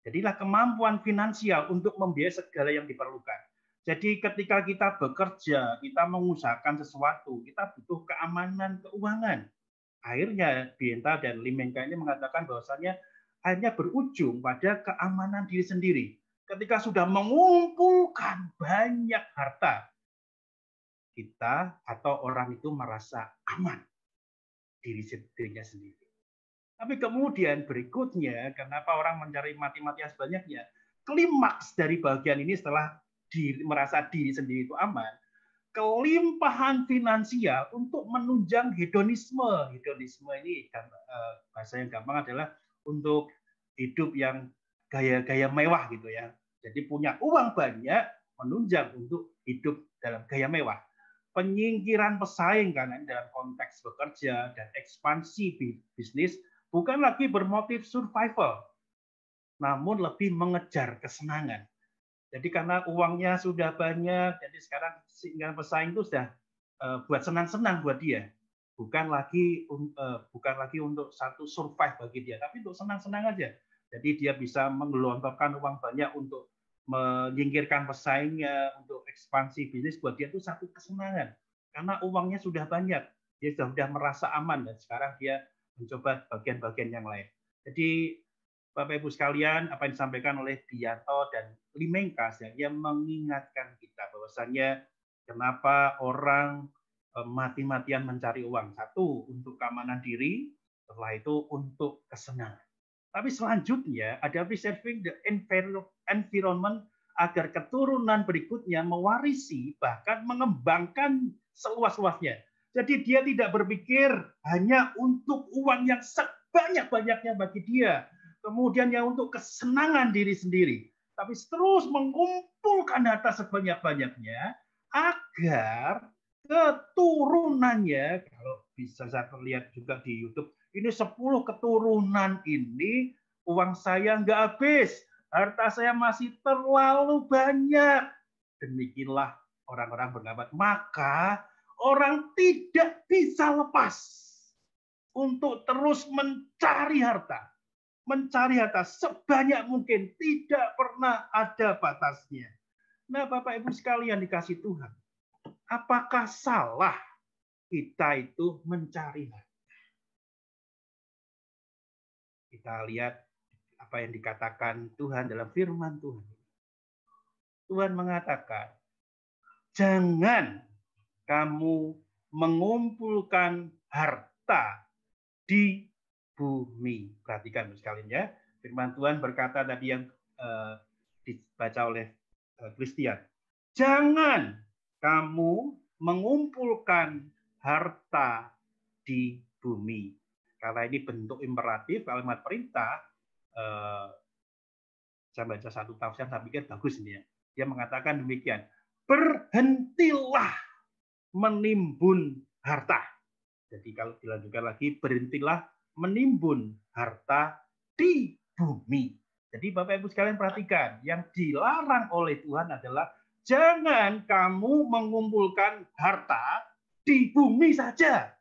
Jadilah kemampuan finansial untuk membiayai segala yang diperlukan. Jadi ketika kita bekerja, kita mengusahakan sesuatu, kita butuh keamanan keuangan. Akhirnya Bienta dan Limengkai ini mengatakan bahwasanya hanya berujung pada keamanan diri sendiri. Ketika sudah mengumpulkan banyak harta, kita atau orang itu merasa aman dirinya sendiri. Tapi kemudian berikutnya, kenapa orang mencari mati-matian sebanyaknya? Klimaks dari bagian ini setelah merasa diri sendiri itu aman, kelimpahan finansial untuk menunjang hedonisme. Hedonisme ini bahasa yang gampang adalah untuk hidup yang gaya-gaya mewah gitu ya. Jadi punya uang banyak menunjang untuk hidup dalam gaya mewah. penyingkiran pesaing karena dalam konteks bekerja dan ekspansi bisnis bukan lagi bermotif survival, namun lebih mengejar kesenangan. Jadi karena uangnya sudah banyak, jadi sekarang penyingkiran pesaing itu sudah buat senang-senang buat dia, bukan lagi untuk satu survive bagi dia, tapi untuk senang-senang aja. Jadi dia bisa menggelontorkan uang banyak untuk menyingkirkan pesaingnya, untuk ekspansi bisnis, buat dia itu satu kesenangan. Karena uangnya sudah banyak, dia sudah merasa aman, dan sekarang dia mencoba bagian-bagian yang lain. Jadi Bapak Ibu sekalian, apa yang disampaikan oleh Dianto dan Limengkas, yang mengingatkan kita bahwasanya kenapa orang mati-matian mencari uang. Satu, untuk keamanan diri, setelah itu untuk kesenangan. Tapi selanjutnya ada preserving the environment agar keturunan berikutnya mewarisi bahkan mengembangkan seluas-luasnya. Jadi dia tidak berpikir hanya untuk uang yang sebanyak-banyaknya bagi dia, kemudian yang untuk kesenangan diri sendiri, tapi terus mengumpulkan harta sebanyak-banyaknya agar keturunannya, kalau bisa saya lihat juga di YouTube, ini 10 keturunan ini uang saya nggak habis, harta saya masih terlalu banyak. Demikianlah orang-orang berpendapat, maka orang tidak bisa lepas untuk terus mencari harta. Mencari harta sebanyak mungkin, tidak pernah ada batasnya. Nah, Bapak Ibu sekalian dikasih Tuhan, apakah salah kita itu mencari harta? Kita lihat apa yang dikatakan Tuhan dalam firman Tuhan. Tuhan mengatakan, jangan kamu mengumpulkan harta di bumi. Perhatikan sekalian ya. Firman Tuhan berkata tadi yang dibaca oleh Christian. Jangan kamu mengumpulkan harta di bumi. Karena ini bentuk imperatif, kalimat perintah, saya baca satu tafsir, saya pikir bagus ini ya. Dia mengatakan demikian, berhentilah menimbun harta. Jadi kalau dilanjutkan lagi, berhentilah menimbun harta di bumi. Jadi Bapak Ibu sekalian perhatikan, yang dilarang oleh Tuhan adalah jangan kamu mengumpulkan harta di bumi saja.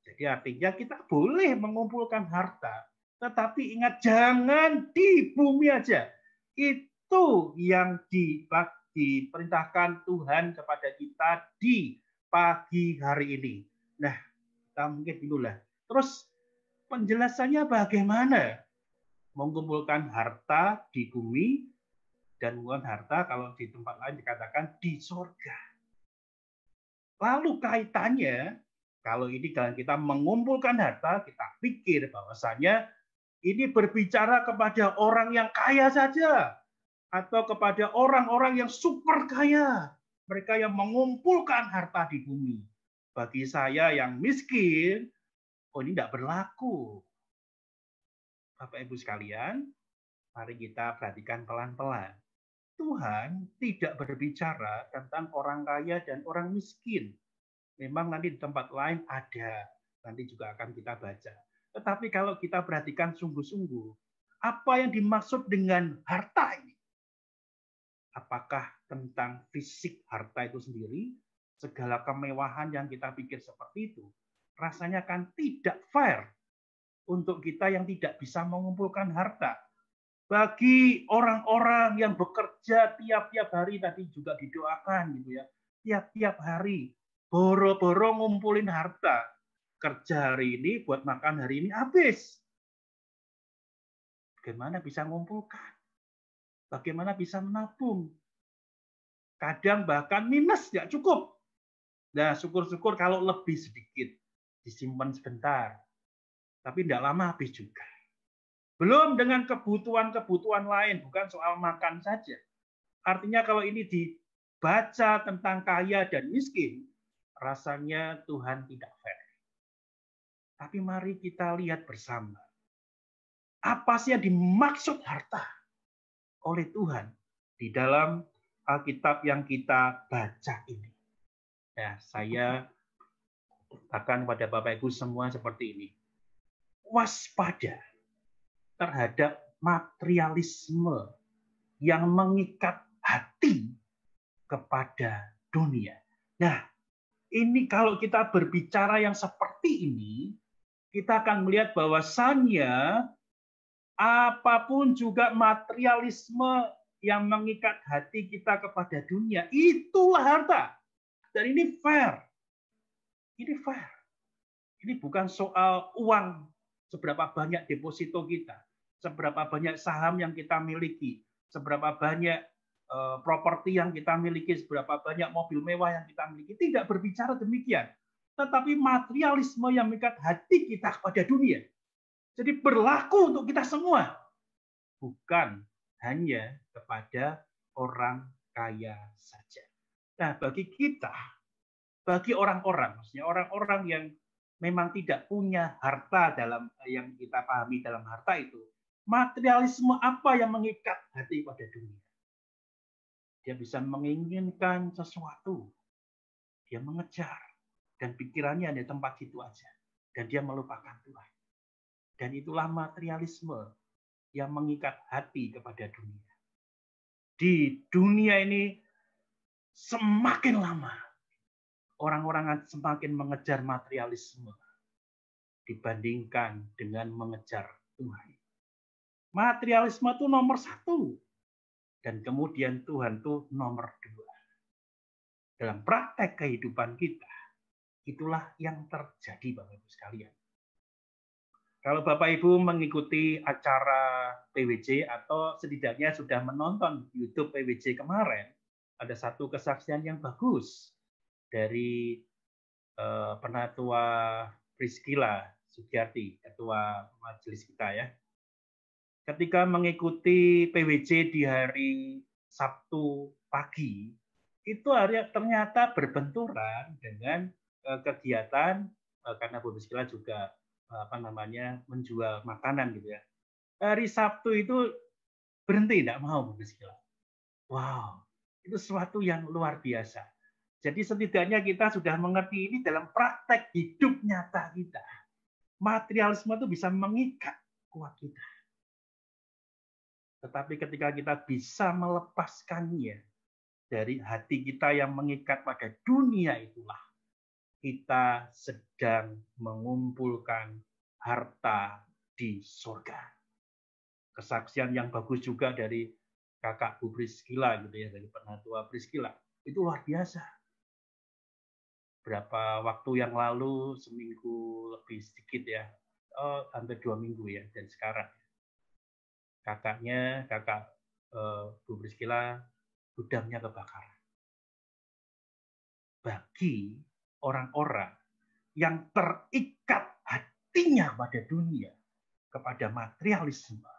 Jadi artinya kita boleh mengumpulkan harta, tetapi ingat jangan di bumi aja. Itu yang diperintahkan Tuhan kepada kita di pagi hari ini. Nah, kita mungkin dululah. Terus penjelasannya bagaimana mengumpulkan harta di bumi dan mengumpulkan harta kalau di tempat lain dikatakan di surga. Lalu kaitannya, kalau ini dalam kita mengumpulkan harta, kita pikir bahwasanya ini berbicara kepada orang yang kaya saja, atau kepada orang-orang yang super kaya, mereka yang mengumpulkan harta di bumi. Bagi saya yang miskin, ini tidak berlaku. Bapak Ibu sekalian, mari kita perhatikan pelan-pelan. Tuhan tidak berbicara tentang orang kaya dan orang miskin. Memang nanti di tempat lain ada, nanti juga akan kita baca. Tetapi kalau kita perhatikan sungguh-sungguh, apa yang dimaksud dengan harta ini? Apakah tentang fisik harta itu sendiri, segala kemewahan yang kita pikir seperti itu, rasanya kan tidak fair untuk kita yang tidak bisa mengumpulkan harta. Bagi orang-orang yang bekerja tiap-tiap hari, tadi juga didoakan gitu ya, tiap-tiap hari, boro-boro ngumpulin harta. Kerja hari ini buat makan hari ini habis. Bagaimana bisa mengumpulkan? Bagaimana bisa menabung? Kadang bahkan minus, nggak cukup. Nah, syukur-syukur kalau lebih sedikit. Disimpan sebentar. Tapi tidak lama habis juga. Belum dengan kebutuhan-kebutuhan lain, bukan soal makan saja. Artinya kalau ini dibaca tentang kaya dan miskin, rasanya Tuhan tidak fair. Tapi mari kita lihat bersama. Apa sih yang dimaksud harta oleh Tuhan di dalam Alkitab yang kita baca ini? Ya, saya katakan kepada Bapak Ibu semua seperti ini. Waspada terhadap materialisme yang mengikat hati kepada dunia. Nah, ini kalau kita berbicara yang seperti ini, kita akan melihat bahwasannya apapun juga materialisme yang mengikat hati kita kepada dunia, itulah harta. Dan ini fair. Ini fair. Ini bukan soal uang, seberapa banyak deposito kita, seberapa banyak saham yang kita miliki, seberapa banyak properti yang kita miliki, seberapa banyak mobil mewah yang kita miliki. Tidak berbicara demikian. Tetapi materialisme yang mengikat hati kita kepada dunia. Jadi berlaku untuk kita semua. Bukan hanya kepada orang kaya saja. Nah, bagi kita, bagi orang-orang, maksudnya orang-orang yang memang tidak punya harta dalam yang kita pahami dalam harta itu, materialisme apa yang mengikat hati pada dunia? Dia bisa menginginkan sesuatu, dia mengejar, dan pikirannya ada tempat situ aja, dan dia melupakan Tuhan. Dan itulah materialisme yang mengikat hati kepada dunia. Di dunia ini semakin lama orang-orang semakin mengejar materialisme dibandingkan dengan mengejar Tuhan. Materialisme itu nomor 1. Dan kemudian Tuhan itu nomor 2. Dalam praktek kehidupan kita, itulah yang terjadi Bapak Ibu sekalian. Kalau Bapak Ibu mengikuti acara PWJ atau setidaknya sudah menonton YouTube PWJ kemarin, ada satu kesaksian yang bagus dari Penatua Priscilla Sugiarti, ketua majelis kita ya. Ketika mengikuti PWJ di hari Sabtu pagi, itu ternyata berbenturan dengan kegiatan karena Bu Priscilla juga menjual makanan gitu ya. Hari Sabtu itu berhenti, tidak mau Bu Priscilla. Wow, itu sesuatu yang luar biasa. Jadi setidaknya kita sudah mengerti ini dalam praktek hidup nyata kita. Materialisme itu bisa mengikat kuat kita. Tetapi ketika kita bisa melepaskannya dari hati kita yang mengikat pada dunia itulah, kita sedang mengumpulkan harta di surga. Kesaksian yang bagus juga dari kakak Bu Priscilla gitu ya, dari Penatua Priscilla. Itu luar biasa. Berapa waktu yang lalu, seminggu lebih sedikit ya, hampir 2 minggu ya dari sekarang. Kakak Bu Priscilla, gudangnya kebakaran. Bagi orang-orang yang terikat hatinya pada dunia, kepada materialisme,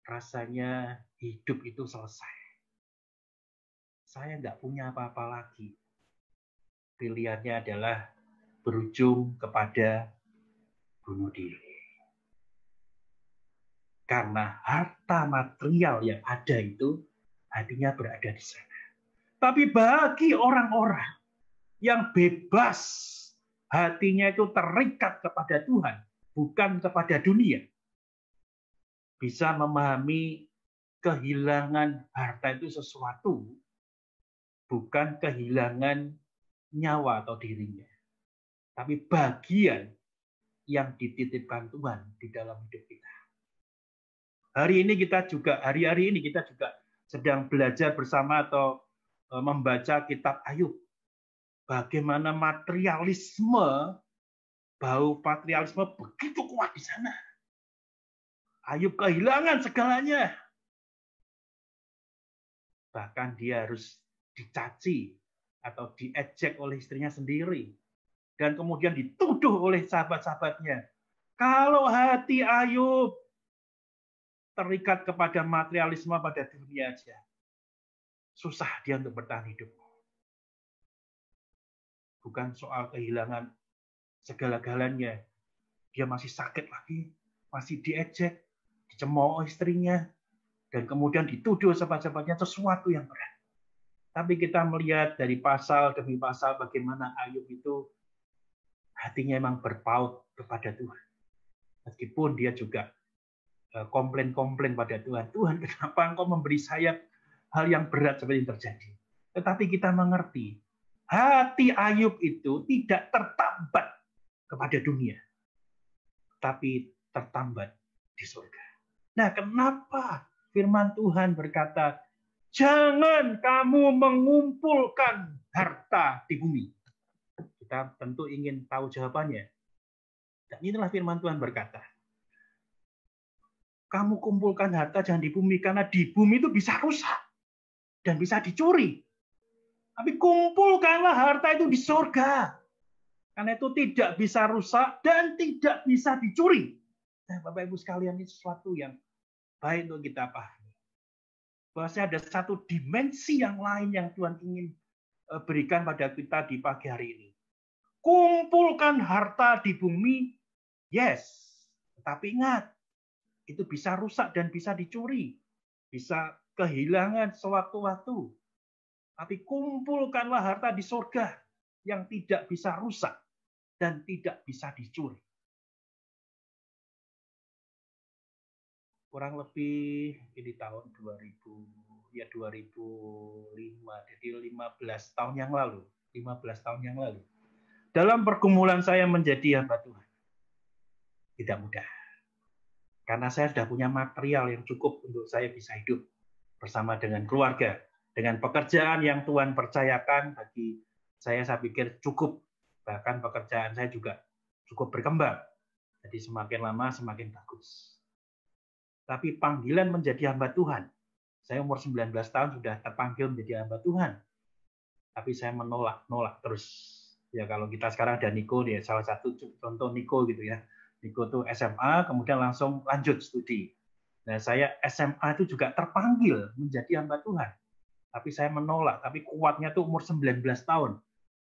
rasanya hidup itu selesai. Saya nggak punya apa-apa lagi. Pilihannya adalah berujung kepada bunuh diri. Karena harta material yang ada itu hatinya berada di sana. Tapi bagi orang-orang yang bebas, hatinya itu terikat kepada Tuhan, bukan kepada dunia, bisa memahami kehilangan harta itu sesuatu, bukan kehilangan nyawa atau dirinya, tapi bagian yang dititipkan Tuhan di dalam hidup kita. Hari ini kita juga sedang belajar bersama atau membaca kitab Ayub. Bagaimana bau materialisme begitu kuat di sana. Ayub kehilangan segalanya. Bahkan dia harus dicaci atau diejek oleh istrinya sendiri. Dan kemudian dituduh oleh sahabat-sahabatnya. Kalau hati Ayub terikat kepada materialisme pada dunia aja, susah dia untuk bertahan hidup. Bukan soal kehilangan segala-galanya. Dia masih sakit lagi, masih diejek, dicemooh istrinya, dan kemudian dituduh sahabat-sahabatnya sesuatu yang berat. Tapi kita melihat dari pasal demi pasal bagaimana Ayub itu hatinya memang berpaut kepada Tuhan. Meskipun dia juga komplain-komplain pada Tuhan. Tuhan, kenapa Engkau memberi saya hal yang berat seperti ini terjadi? Tetapi kita mengerti, hati Ayub itu tidak tertambat kepada dunia, tapi tertambat di surga. Nah, kenapa firman Tuhan berkata, jangan kamu mengumpulkan harta di bumi? Kita tentu ingin tahu jawabannya. Dan inilah firman Tuhan berkata, kamu kumpulkan harta jangan di bumi, karena di bumi itu bisa rusak dan bisa dicuri. Tapi kumpulkanlah harta itu di surga. Karena itu tidak bisa rusak dan tidak bisa dicuri. Nah, Bapak Ibu sekalian, ini sesuatu yang baik untuk kita pahami. Bahwasanya ada satu dimensi yang lain yang Tuhan ingin berikan pada kita di pagi hari ini. Kumpulkan harta di bumi, yes. Tetapi ingat, itu bisa rusak dan bisa dicuri. Bisa kehilangan sewaktu-waktu. Tapi kumpulkanlah harta di surga yang tidak bisa rusak dan tidak bisa dicuri. Kurang lebih ini tahun 2005, jadi 15 tahun yang lalu. 15 tahun yang lalu. Dalam pergumulan saya menjadi hamba Tuhan. Tidak mudah. Karena saya sudah punya material yang cukup untuk saya bisa hidup bersama dengan keluarga. Dengan pekerjaan yang Tuhan percayakan bagi saya pikir cukup. Bahkan pekerjaan saya juga cukup berkembang. Jadi semakin lama semakin bagus. Tapi panggilan menjadi hamba Tuhan. Saya umur 19 tahun sudah terpanggil menjadi hamba Tuhan. Tapi saya menolak terus. Ya kalau kita sekarang ada Niko, dia salah satu contoh Niko gitu ya. Niko tuh SMA, kemudian langsung lanjut studi. Nah saya SMA itu juga terpanggil menjadi hamba Tuhan. Tapi saya menolak, tapi kuatnya tuh umur 19 tahun.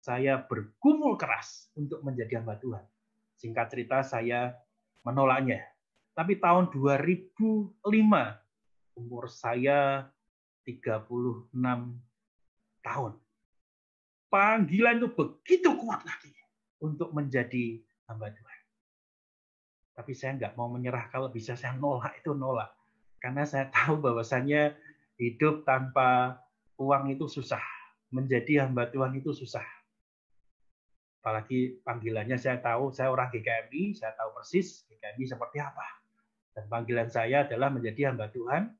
Saya bergumul keras untuk menjadi hamba Tuhan. Singkat cerita saya menolaknya. Tapi tahun 2005, umur saya 36 tahun. Panggilan itu begitu kuat lagi untuk menjadi hamba Tuhan. Tapi saya nggak mau menyerah, kalau bisa saya nolak itu nolak. Karena saya tahu bahwasannya hidup tanpa uang itu susah. Menjadi hamba Tuhan itu susah. Apalagi panggilannya saya tahu, saya orang GKMI, saya tahu persis GKMI seperti apa. Dan panggilan saya adalah menjadi hamba Tuhan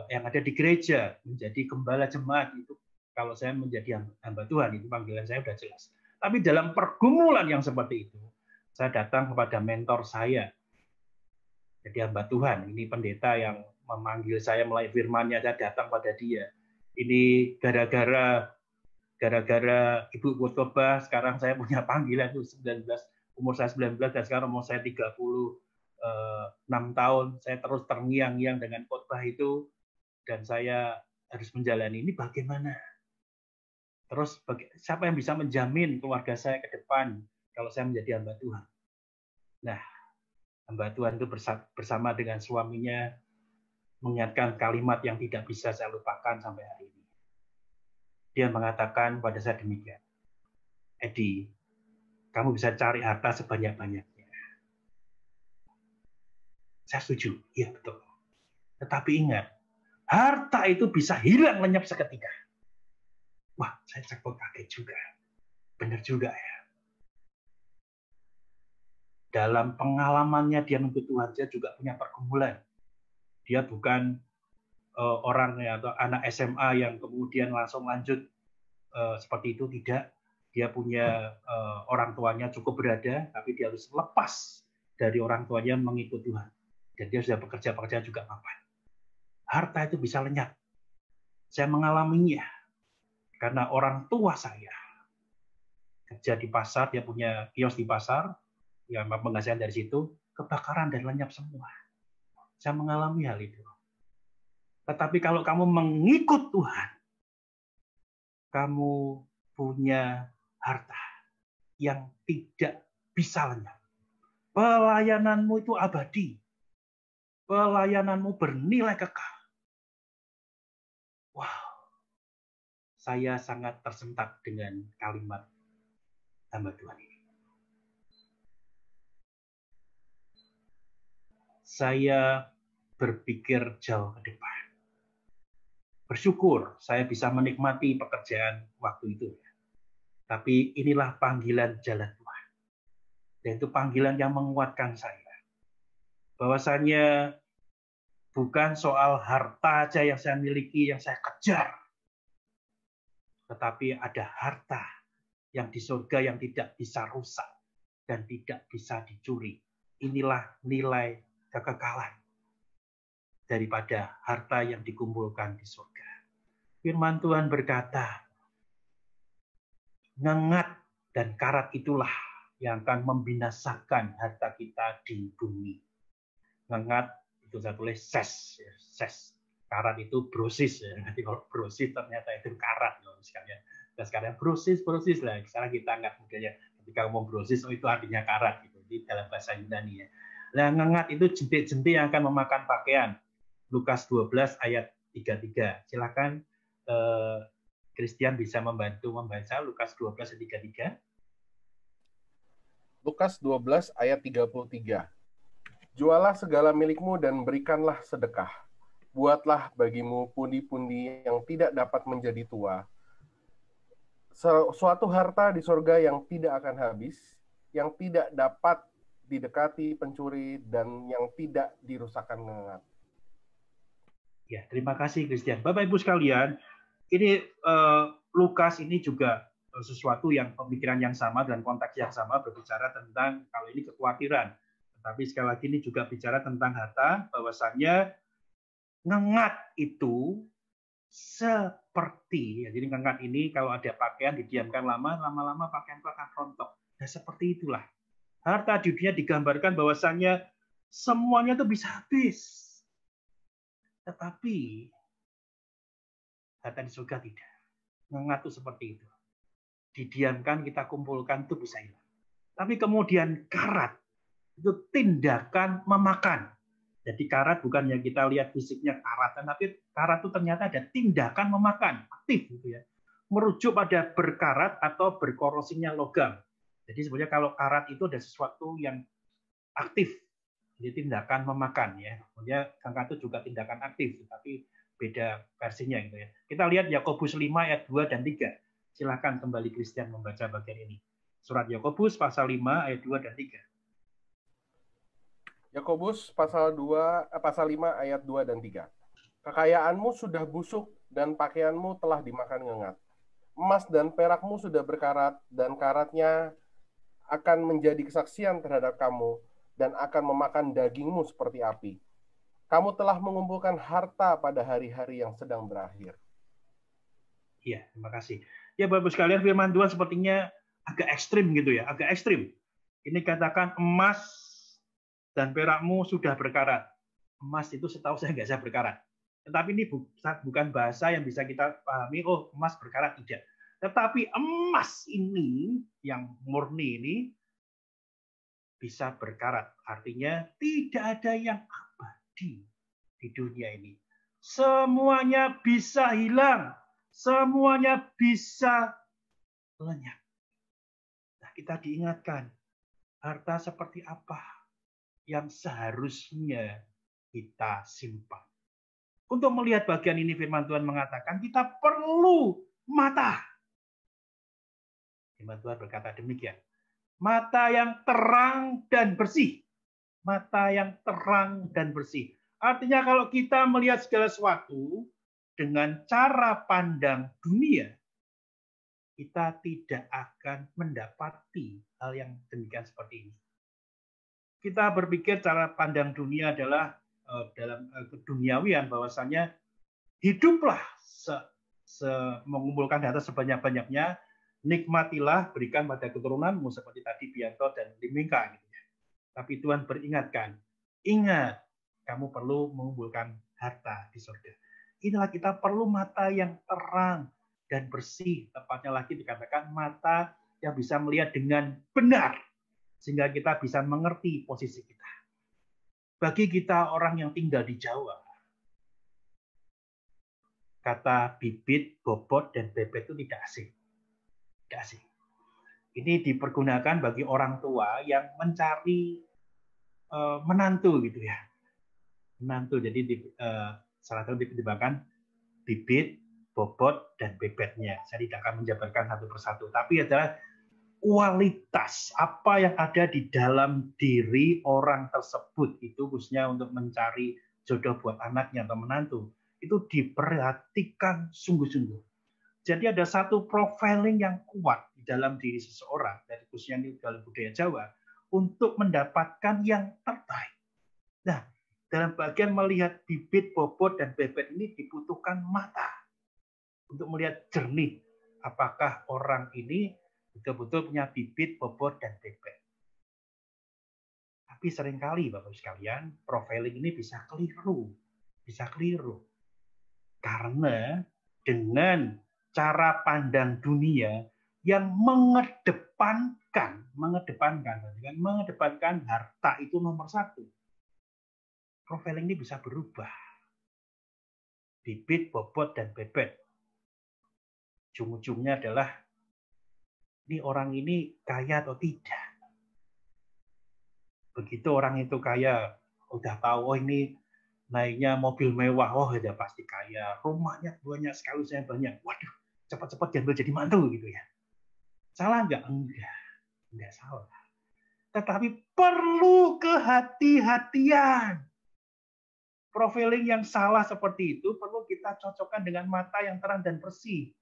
yang ada di gereja, menjadi gembala jemaat. Itu kalau saya menjadi hamba Tuhan, itu panggilan saya sudah jelas. Tapi dalam pergumulan yang seperti itu, saya datang kepada mentor saya. Jadi hamba Tuhan, ini pendeta yang memanggil saya melalui firman-Nya, saya datang pada dia. Ini gara-gara Ibu khotbah, sekarang saya punya panggilan itu umur saya 19 dan sekarang umur saya 36 tahun. Saya terus terngiang-ngiang dengan khotbah itu dan saya harus menjalani ini bagaimana? Terus siapa yang bisa menjamin keluarga saya ke depan kalau saya menjadi hamba Tuhan? Nah, hamba Tuhan itu bersama dengan suaminya mengingatkan kalimat yang tidak bisa saya lupakan sampai hari ini. Dia mengatakan pada saya demikian, Edi, kamu bisa cari harta sebanyak-banyaknya. Saya setuju, iya betul. Tetapi ingat, harta itu bisa hilang lenyap seketika. Wah, saya cukup kaget juga. Benar juga ya. Dalam pengalamannya dia menuntut Tuhan, dia juga punya pergumulan. Dia bukan orang atau anak SMA yang kemudian langsung lanjut seperti itu, tidak. Dia punya orang tuanya cukup berada, tapi dia harus lepas dari orang tuanya mengikut Tuhan. Dan dia sudah bekerja juga mapan. Harta itu bisa lenyap. Saya mengalaminya karena orang tua saya kerja di pasar, dia punya kios di pasar, yang penghasilan dari situ kebakaran dan lenyap semua. Saya mengalami hal itu. Tetapi kalau kamu mengikut Tuhan, kamu punya harta yang tidak bisa lenyap. Pelayananmu itu abadi. Pelayananmu bernilai kekal. Wow. saya sangat tersentak dengan kalimat hamba Tuhan ini. Saya berpikir jauh ke depan. Bersyukur saya bisa menikmati pekerjaan waktu itu. Tapi inilah panggilan jalan Tuhan. Dan itu panggilan yang menguatkan saya. Bahwasanya bukan soal harta aja yang saya miliki, yang saya kejar. Tetapi ada harta yang di surga yang tidak bisa rusak dan tidak bisa dicuri. Inilah nilai kekekalan daripada harta yang dikumpulkan di surga. Firman Tuhan berkata, ngengat dan karat itulah yang akan membinasakan harta kita di bumi. Ngengat itu saya tulis ses, ses. Karat itu brosis ya. Nanti kalau brosis ternyata itu karat loh sekalian. Dan sekarang brosis lah. Sekarang kita anggap mudahnya ketika ngomong brosis, oh itu artinya karat gitu. Di dalam bahasa Yunani ya. Nah, ngengat itu jentik-jentik yang akan memakan pakaian. Lukas 12 ayat 33. Silakan Christian bisa membantu membaca Lukas 12 ayat 33. Lukas 12 ayat 33. Jualah segala milikmu dan berikanlah sedekah. Buatlah bagimu pundi-pundi yang tidak dapat menjadi tua. Suatu harta di surga yang tidak akan habis, yang tidak dapat didekati pencuri, dan yang tidak dirusakkan ngengat. Ya, terima kasih Christian. Bapak Ibu sekalian, ini Lukas ini juga sesuatu yang pemikiran yang sama dan konteks yang sama berbicara tentang kalau ini kekhawatiran. Tetapi sekali lagi ini juga bicara tentang harta, bahwasannya ngengat itu seperti, ya, jadi ngengat ini kalau ada pakaian didiamkan lama-lama pakaian itu akan rontok. Nah, seperti itulah. Harta di dunia digambarkan bahwasannya semuanya itu bisa habis. Tetapi harta di surga tidak. Ngengat itu seperti itu. Didiamkan, kita kumpulkan itu bisa hilang. Tapi kemudian karat itu tindakan memakan. Jadi karat bukan yang kita lihat fisiknya karatan, tapi karat itu ternyata ada tindakan memakan, aktif gitu ya. Merujuk pada berkarat atau berkorosinya logam. Jadi sebenarnya kalau karat itu ada sesuatu yang aktif. Jadi tindakan memakan ya. Kemudian angka itu juga tindakan aktif, tapi beda versinya gitu ya. Kita lihat Yakobus 5 ayat 2 dan 3. Silakan kembali Christian membaca bagian ini. Surat Yakobus pasal 5 ayat 2 dan 3. Yakobus pasal 5 ayat 2 dan 3. Kekayaanmu sudah busuk dan pakaianmu telah dimakan ngengat. Emas dan perakmu sudah berkarat dan karatnya akan menjadi kesaksian terhadap kamu dan akan memakan dagingmu seperti api. Kamu telah mengumpulkan harta pada hari-hari yang sedang berakhir. Iya, terima kasih. Ya, Bapak-Ibu sekalian, firman Tuhan sepertinya agak ekstrim gitu ya, agak ekstrim. Ini katakan emas dan perakmu sudah berkarat. Emas itu setahu saya nggak bisa berkarat. Tetapi ini bukan bahasa yang bisa kita pahami, oh emas berkarat, tidak. Tetapi emas ini, yang murni ini, bisa berkarat. Artinya tidak ada yang abadi di dunia ini. Semuanya bisa hilang. Semuanya bisa lenyap. Nah, kita diingatkan, harta seperti apa yang seharusnya kita simpan. Untuk melihat bagian ini firman Tuhan mengatakan kita perlu mata. Firman Tuhan berkata demikian. Mata yang terang dan bersih. Mata yang terang dan bersih. Artinya kalau kita melihat segala sesuatu dengan cara pandang dunia, kita tidak akan mendapati hal yang demikian seperti ini. Kita berpikir cara pandang dunia adalah dalam keduniawian bahwasanya hiduplah mengumpulkan harta sebanyak-banyaknya, nikmatilah, berikan pada keturunanmu seperti tadi Bianto dan Limingka gitu ya. Tapi Tuhan beringatkan, ingat kamu perlu mengumpulkan harta di surga. Inilah kita perlu mata yang terang dan bersih, tepatnya lagi dikatakan mata yang bisa melihat dengan benar sehingga kita bisa mengerti posisi kita. Bagi kita orang yang tinggal di Jawa, kata bibit, bobot, dan bebet itu tidak asing. Tidak asing. Ini dipergunakan bagi orang tua yang mencari menantu gitu ya. Menantu. Jadi salah satu dikembangkan bibit, bobot, dan bebetnya. Saya tidak akan menjabarkan satu persatu. Tapi adalah kualitas apa yang ada di dalam diri orang tersebut itu khususnya untuk mencari jodoh buat anaknya atau menantu. Itu diperhatikan sungguh-sungguh. Jadi ada satu profiling yang kuat di dalam diri seseorang, dari khususnya di dalam budaya Jawa, untuk mendapatkan yang terbaik. Nah, dalam bagian melihat bibit, bobot, dan bebet ini dibutuhkan mata untuk melihat jernih apakah orang ini betul-betul punya bibit, bobot, dan bebet. Tapi seringkali Bapak sekalian, profiling ini bisa keliru. Bisa keliru. Karena dengan cara pandang dunia yang mengedepankan harta itu nomor satu. Profiling ini bisa berubah. Bibit, bobot, dan bebet. Ujung-ujungnya adalah ini orang ini kaya atau tidak. Begitu orang itu kaya, udah tahu, oh ini naiknya mobil mewah, oh ya pasti kaya. Rumahnya banyak sekali, saya banyak. Waduh, cepat-cepat diambil jadi mantu gitu ya. Salah nggak? Enggak salah. Tetapi perlu kehati-hatian. Profiling yang salah seperti itu perlu kita cocokkan dengan mata yang terang dan bersih.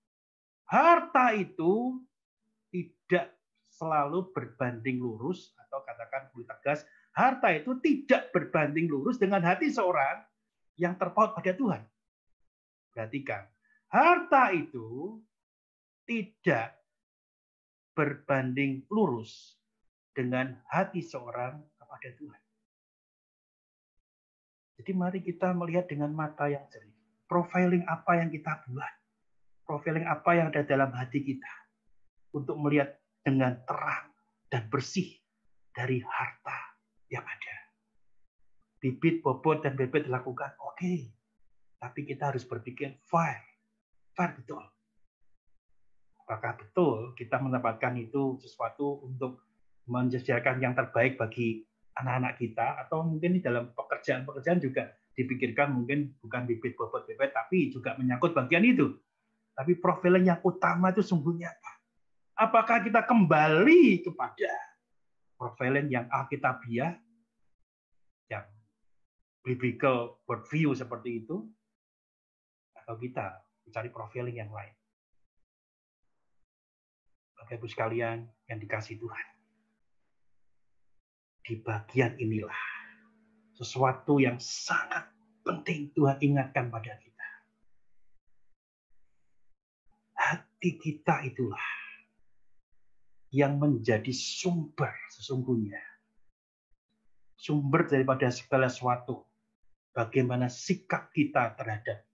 Harta itu tidak selalu berbanding lurus, atau katakan lebih tegas, harta itu tidak berbanding lurus dengan hati seorang yang terpaut pada Tuhan. Perhatikan, harta itu tidak berbanding lurus dengan hati seorang kepada Tuhan. Jadi mari kita melihat dengan mata yang jernih. Profiling apa yang kita buat? Profiling apa yang ada dalam hati kita? Untuk melihat dengan terang dan bersih dari harta yang ada. Bibit, bobot, dan bebet dilakukan, oke. Tapi kita harus berpikir fair betul. Apakah betul kita mendapatkan itu sesuatu untuk menjadikan yang terbaik bagi anak-anak kita, atau mungkin di dalam pekerjaan-pekerjaan juga dipikirkan mungkin bukan bibit, bobot, bebet, tapi juga menyangkut bagian itu. Tapi profiling yang utama itu sungguhnya apa? Apakah kita kembali kepada profiling yang alkitabiah, yang biblical worldview seperti itu, atau kita mencari profiling yang lain? Bapak Ibu sekalian yang dikasihi Tuhan, di bagian inilah sesuatu yang sangat penting Tuhan ingatkan pada kita. Hati kita itulah yang menjadi sumber sesungguhnya. Sumber daripada segala sesuatu. Bagaimana sikap kita terhadap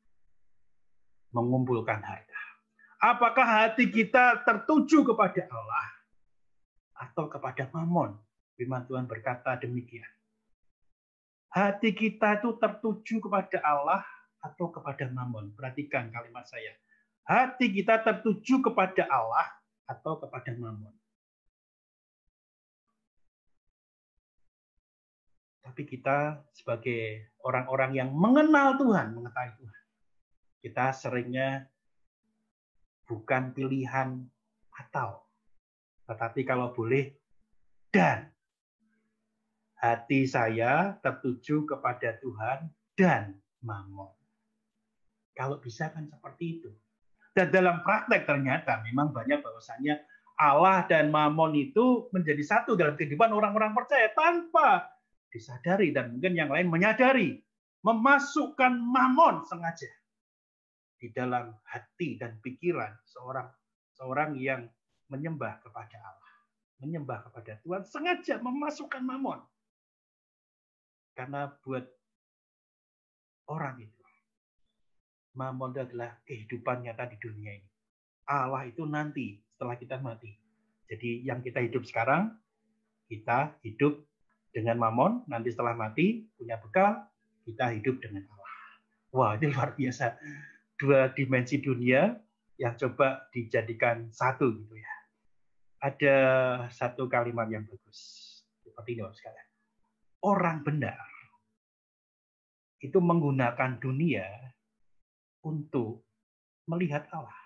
mengumpulkan harta. Apakah hati kita tertuju kepada Allah atau kepada Mamon? Firman Tuhan berkata demikian. Hati kita itu tertuju kepada Allah atau kepada Mamon? Perhatikan kalimat saya. Hati kita tertuju kepada Allah atau kepada Mamon? Tapi kita sebagai orang-orang yang mengenal Tuhan, mengetahui Tuhan, kita seringnya bukan pilihan atau, tetapi kalau boleh, dan. Hati saya tertuju kepada Tuhan dan Mamon. Kalau bisa kan seperti itu. Dan dalam praktek ternyata memang banyak bahwasannya Allah dan Mamon itu menjadi satu dalam kehidupan orang-orang percaya tanpa disadari, dan mungkin yang lain menyadari, memasukkan Mamon sengaja di dalam hati dan pikiran seorang yang menyembah kepada Allah, menyembah kepada Tuhan, sengaja memasukkan Mamon. Karena buat orang itu, Mamon adalah kehidupan nyata di dunia ini. Allah itu nanti setelah kita mati. Jadi yang kita hidup sekarang, kita hidup dengan Mamon, nanti setelah mati punya bekal, kita hidup dengan Allah. Wah, ini luar biasa. dua dimensi dunia yang coba dijadikan satu gitu ya. Ada satu kalimat yang bagus seperti ini sekalian. Orang benar itu menggunakan dunia untuk melihat Allah.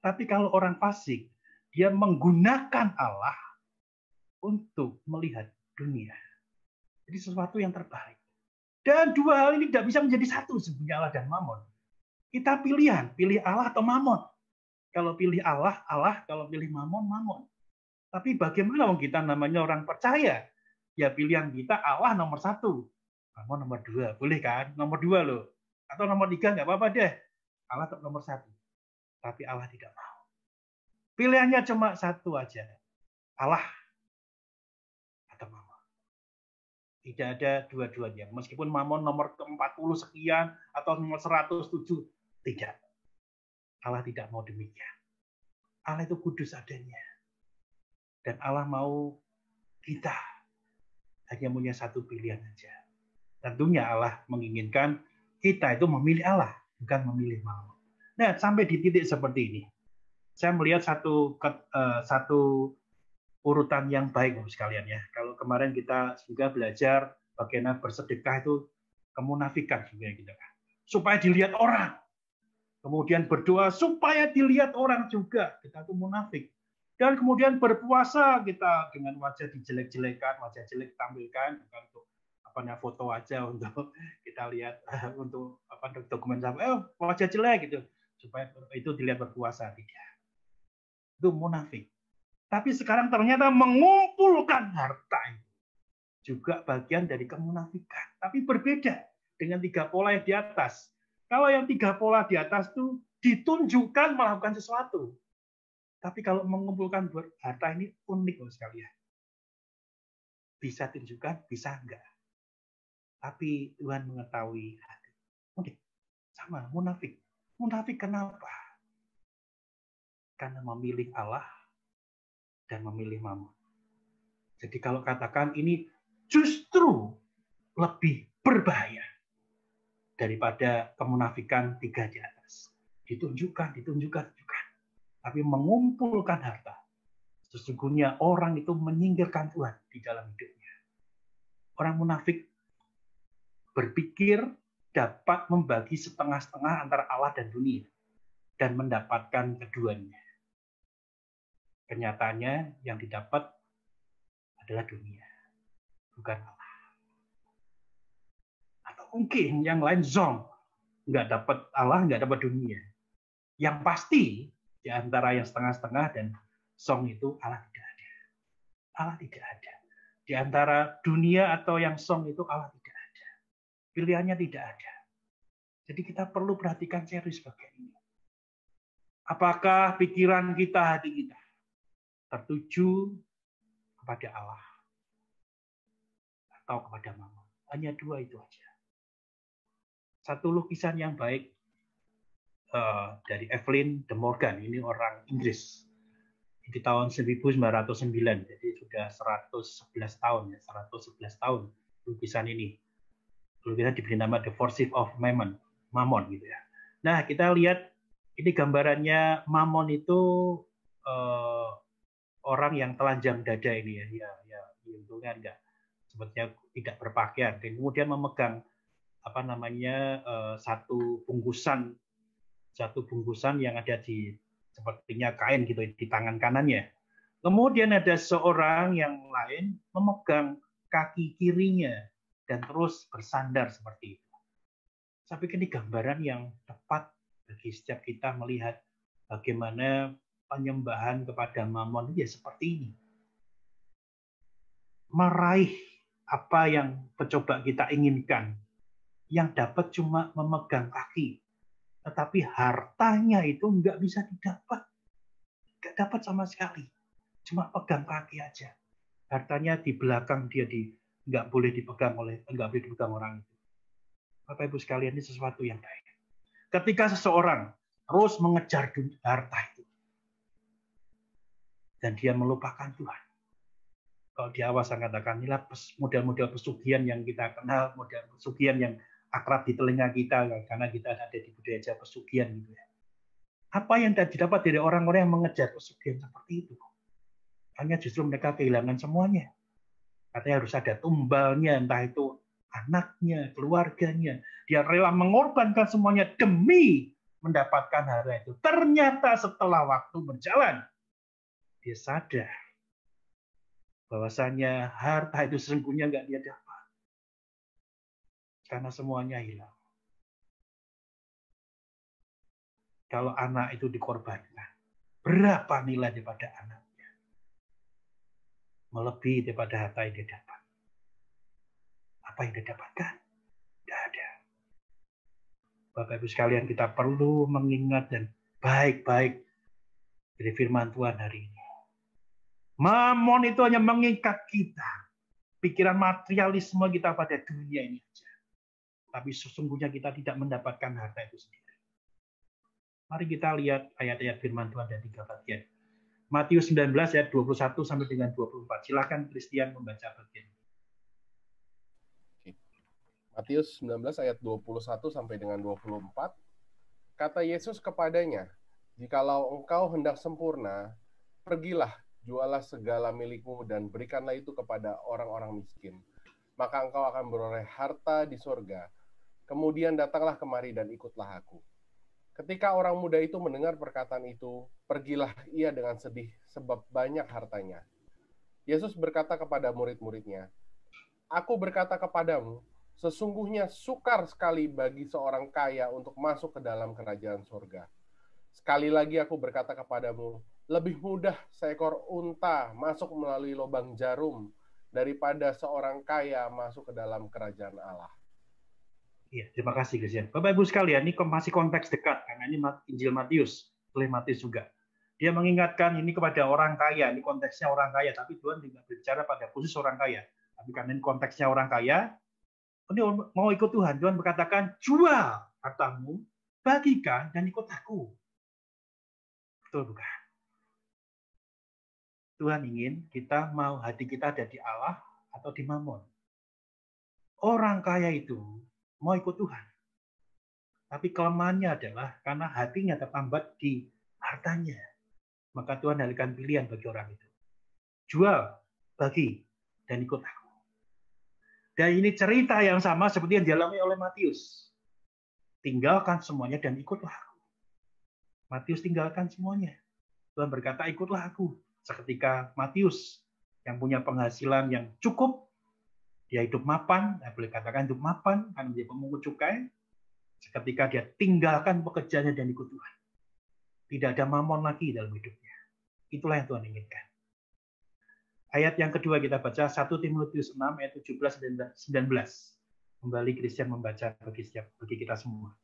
Tapi kalau orang fasik, dia menggunakan Allah untuk melihat dunia. Jadi sesuatu yang terbalik. Dan dua hal ini tidak bisa menjadi satu sebenarnya, Allah dan Mammon. Kita pilihan, pilih Allah atau Mammon. Kalau pilih Allah, Allah. Kalau pilih Mammon, Mammon. Tapi bagaimana kita namanya orang percaya? Ya pilihan kita Allah nomor 1. Mammon nomor 2. Boleh kan? Nomor 2 loh. Atau nomor 3 nggak apa-apa deh. Allah tetap nomor 1. Tapi Allah tidak mau. Pilihannya cuma satu aja. Allah atau Mammon. Tidak ada dua-duanya. Meskipun Mammon nomor ke-40 sekian atau nomor 107. Tidak. Allah tidak mau demikian. Allah itu kudus adanya. Dan Allah mau kita hanya punya satu pilihan saja. Tentunya Allah menginginkan kita itu memilih Allah, bukan memilih Mammon. Nah, sampai di titik seperti ini, saya melihat satu urutan yang baik, Bapak sekalian ya. Kalau kemarin kita juga belajar bagaimana bersedekah itu kemunafikan juga kita kan. Supaya dilihat orang. Kemudian berdoa supaya dilihat orang juga. Kita itu munafik. Dan kemudian berpuasa kita dengan wajah dijelek-jelekan, wajah jelek tampilkan, bukan untuk foto aja untuk kita lihat untuk dokumen wajah jelek gitu supaya itu dilihat berpuasa, tidak. Itu munafik. Tapi sekarang ternyata mengumpulkan harta itu juga bagian dari kemunafikan. Tapi berbeda dengan 3 pola yang di atas. Kalau yang 3 pola di atas itu ditunjukkan melakukan sesuatu. Tapi kalau mengumpulkan harta ini unik loh sekalian. Bisa tunjukkan, bisa enggak. Tapi Tuhan mengetahui hati. Unik. Sama, munafik. Munafik kenapa? Karena memilih Allah dan memilih Mammon. Jadi kalau katakan ini justru lebih berbahaya daripada kemunafikan 3 di atas. Ditunjukkan. Tapi mengumpulkan harta. Sesungguhnya orang itu menyingkirkan Tuhan di dalam hidupnya. Orang munafik berpikir dapat membagi setengah-setengah antara Allah dan dunia. Dan mendapatkan keduanya. Kenyataannya yang didapat adalah dunia. Bukan Allah. Atau mungkin yang lain zong. Nggak dapat Allah, nggak dapat dunia. Yang pasti di antara yang setengah-setengah dan song itu Allah tidak ada. Allah tidak ada. Di antara dunia atau yang song itu Allah tidak ada. Pilihannya tidak ada. Jadi kita perlu perhatikan serius bagian ini. Apakah pikiran kita, hati kita tertuju kepada Allah atau kepada Mammon? Hanya 2 itu aja. Satu lukisan yang baik dari Evelyn de Morgan, ini orang Inggris, di tahun 1909, jadi sudah 111 tahun ya, 111 tahun lukisan ini. Lukisan diberi nama The Worship of Mammon gitu ya. Nah, kita lihat ini gambarannya Mammon itu orang yang telanjang dada ini ya untungnya enggak, sepertinya tidak berpakaian, dan kemudian memegang satu bungkusan yang ada di sepertinya kain gitu di tangan kanannya. Kemudian ada seorang yang lain memegang kaki kirinya dan terus bersandar seperti itu. Saya pikir ini gambaran yang tepat bagi setiap kita melihat bagaimana penyembahan kepada Mammon ya seperti ini. Meraih apa yang mencoba kita inginkan, yang dapat cuma memegang kaki. Tetapi hartanya itu nggak bisa didapat. Nggak dapat sama sekali. Cuma pegang kaki aja. Hartanya di belakang dia nggak boleh dipegang orang itu. Bapak Ibu sekalian, ini sesuatu yang baik. Ketika seseorang terus mengejar harta itu. Dan dia melupakan Tuhan. Kalau di awal saya katakan, inilah model-model pesugihan yang kita kenal, model pesugihan yang akrab di telinga kita karena kita ada di budaya pesugihan gitu ya. Apa yang didapat dari orang-orang yang mengejar pesugihan seperti itu? Hanya justru mereka kehilangan semuanya. Katanya harus ada tumbalnya, entah itu anaknya, keluarganya. Dia rela mengorbankan semuanya demi mendapatkan harta itu. Ternyata setelah waktu berjalan, dia sadar bahwasanya harta itu sesungguhnya nggak dia dapat. Karena semuanya hilang. Kalau anak itu dikorbankan, berapa nilai daripada anaknya? Melebihi daripada harta yang dia dapat. Apa yang dia dapatkan? Tidak ada. Bapak Ibu sekalian, kita perlu mengingat dan baik-baik dari firman Tuhan hari ini. Mamon itu hanya mengikat kita. Pikiran materialisme kita pada dunia ini saja. Tapi sesungguhnya kita tidak mendapatkan harta itu sendiri. Mari kita lihat ayat-ayat firman Tuhan dari 3 bagian. Matius 19 ayat 21 sampai dengan 24. Silakan Christian membaca bagian ini. Matius 19 ayat 21 sampai dengan 24. Kata Yesus kepadanya, "Jikalau engkau hendak sempurna, pergilah, jualah segala milikmu dan berikanlah itu kepada orang-orang miskin. Maka engkau akan beroleh harta di sorga. Kemudian datanglah kemari dan ikutlah aku." Ketika orang muda itu mendengar perkataan itu, pergilah ia dengan sedih sebab banyak hartanya. Yesus berkata kepada murid-muridnya, "Aku berkata kepadamu, sesungguhnya sukar sekali bagi seorang kaya untuk masuk ke dalam kerajaan surga. Sekali lagi aku berkata kepadamu, lebih mudah seekor unta masuk melalui lubang jarum daripada seorang kaya masuk ke dalam kerajaan Allah." Ya, terima kasih Christian. Bapak Ibu sekalian, ini masih konteks dekat karena ini Injil Matius, oleh Matius juga. Dia mengingatkan ini kepada orang kaya, ini konteksnya orang kaya, tapi Tuhan tidak berbicara pada khusus orang kaya. Tapi karena ini konteksnya orang kaya, ini mau ikut Tuhan. Tuhan berkatakan, jual hartamu, bagikan, dan ikut aku. Betul bukan? Tuhan ingin kita mau hati kita ada di Allah atau di Mamon. Orang kaya itu mau ikut Tuhan. Tapi kelemahannya adalah karena hatinya tertambat di hartanya. Maka Tuhan memberikan pilihan bagi orang itu. Jual, bagi, dan ikut aku. Dan ini cerita yang sama seperti yang dialami oleh Matius. Tinggalkan semuanya dan ikutlah aku. Matius tinggalkan semuanya. Tuhan berkata, ikutlah aku. Seketika Matius yang punya penghasilan yang cukup, dia hidup mapan, boleh katakan hidup mapan, karena dia pemungut cukai. Seketika dia tinggalkan pekerjaannya dan ikut Tuhan. Tidak ada mamon lagi dalam hidupnya. Itulah yang Tuhan inginkan. Ayat yang kedua kita baca 1 Timotius 6 ayat 17 dan 19. Kembali Christian membaca bagi kita semua.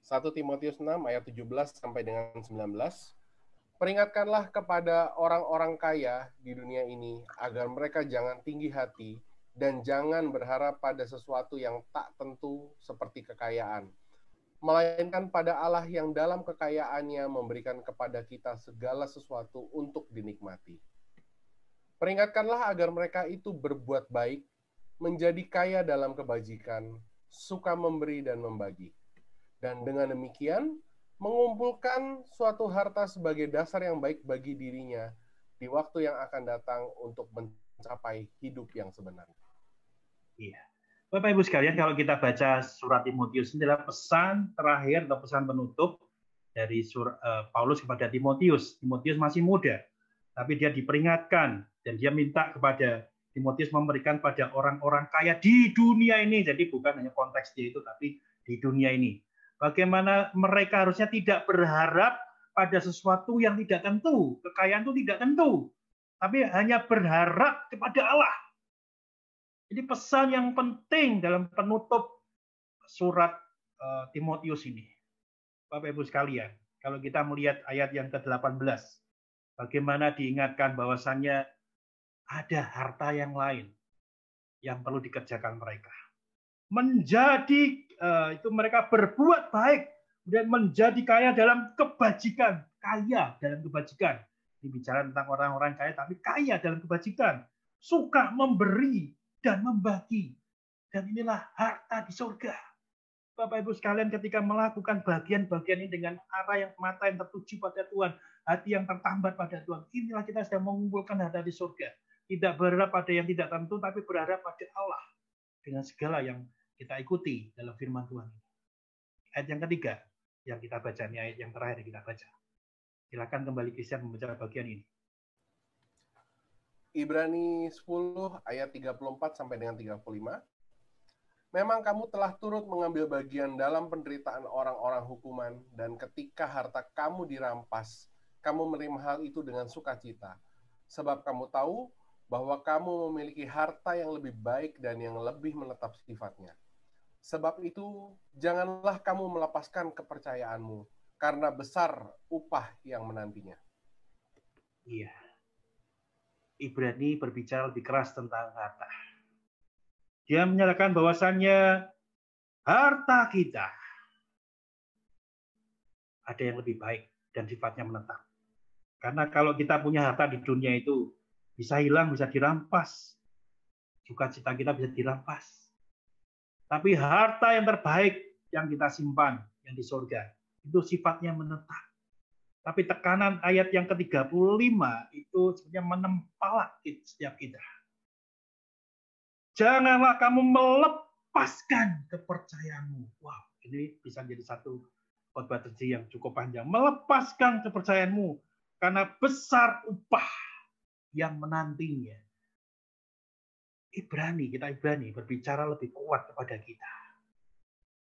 1 Timotius 6 ayat 17 sampai dengan 19. Peringatkanlah kepada orang-orang kaya di dunia ini agar mereka jangan tinggi hati dan jangan berharap pada sesuatu yang tak tentu seperti kekayaan, melainkan pada Allah yang dalam kekayaannya memberikan kepada kita segala sesuatu untuk dinikmati. Peringatkanlah agar mereka itu berbuat baik, menjadi kaya dalam kebajikan, suka memberi dan membagi. Dan dengan demikian, mengumpulkan suatu harta sebagai dasar yang baik bagi dirinya di waktu yang akan datang untuk mencapai hidup yang sebenarnya. Iya. Bapak Ibu sekalian, kalau kita baca surat Timotius ini adalah pesan terakhir atau pesan penutup dari Paulus kepada Timotius. Timotius masih muda, tapi dia diperingatkan dan dia minta kepada Timotius memberikan pada orang-orang kaya di dunia ini. Jadi bukan hanya konteks dia itu, tapi di dunia ini. Bagaimana mereka harusnya tidak berharap pada sesuatu yang tidak tentu. Kekayaan itu tidak tentu, tapi hanya berharap kepada Allah. Jadi pesan yang penting dalam penutup surat Timotius ini. Bapak Ibu sekalian, kalau kita melihat ayat yang ke-18, bagaimana diingatkan bahwasannya ada harta yang lain yang perlu dikerjakan mereka. Menjadi itu mereka berbuat baik dan menjadi kaya dalam kebajikan. Kaya dalam kebajikan. Ini bicara tentang orang-orang kaya, tapi kaya dalam kebajikan. Suka memberi dan membagi. Dan inilah harta di surga. Bapak Ibu sekalian, ketika melakukan bagian-bagian ini dengan arah yang mata yang tertuju pada Tuhan, hati yang tertambat pada Tuhan, inilah kita sedang mengumpulkan harta di surga. Tidak berharap pada yang tidak tentu, tapi berharap pada Allah dengan segala yang kita ikuti dalam firman Tuhan. Ayat yang ketiga yang kita baca, ini ayat yang terakhir yang kita baca. Silakan kembali Christian membaca bagian ini. Ibrani 10 ayat 34 sampai dengan 35. Memang kamu telah turut mengambil bagian dalam penderitaan orang-orang hukuman, dan ketika harta kamu dirampas, kamu menerima hal itu dengan sukacita. Sebab kamu tahu bahwa kamu memiliki harta yang lebih baik dan yang lebih menetap sifatnya. Sebab itu, janganlah kamu melepaskan kepercayaanmu, karena besar upah yang menantinya. Iya. Ibrani berbicara lebih keras tentang harta. Dia menyatakan bahwasannya harta kita ada yang lebih baik dan sifatnya menetap. Karena kalau kita punya harta di dunia itu bisa hilang, bisa dirampas. Sukacita kita bisa dirampas. Tapi harta yang terbaik yang kita simpan, yang di surga, itu sifatnya menetap. Tapi tekanan ayat yang ke-35 itu sebenarnya menempalak setiap kita. Janganlah kamu melepaskan kepercayaanmu. Wow, ini bisa jadi satu khotbah terji yang cukup panjang. Melepaskan kepercayaanmu karena besar upah yang menantinya. Ibrani berbicara lebih kuat kepada kita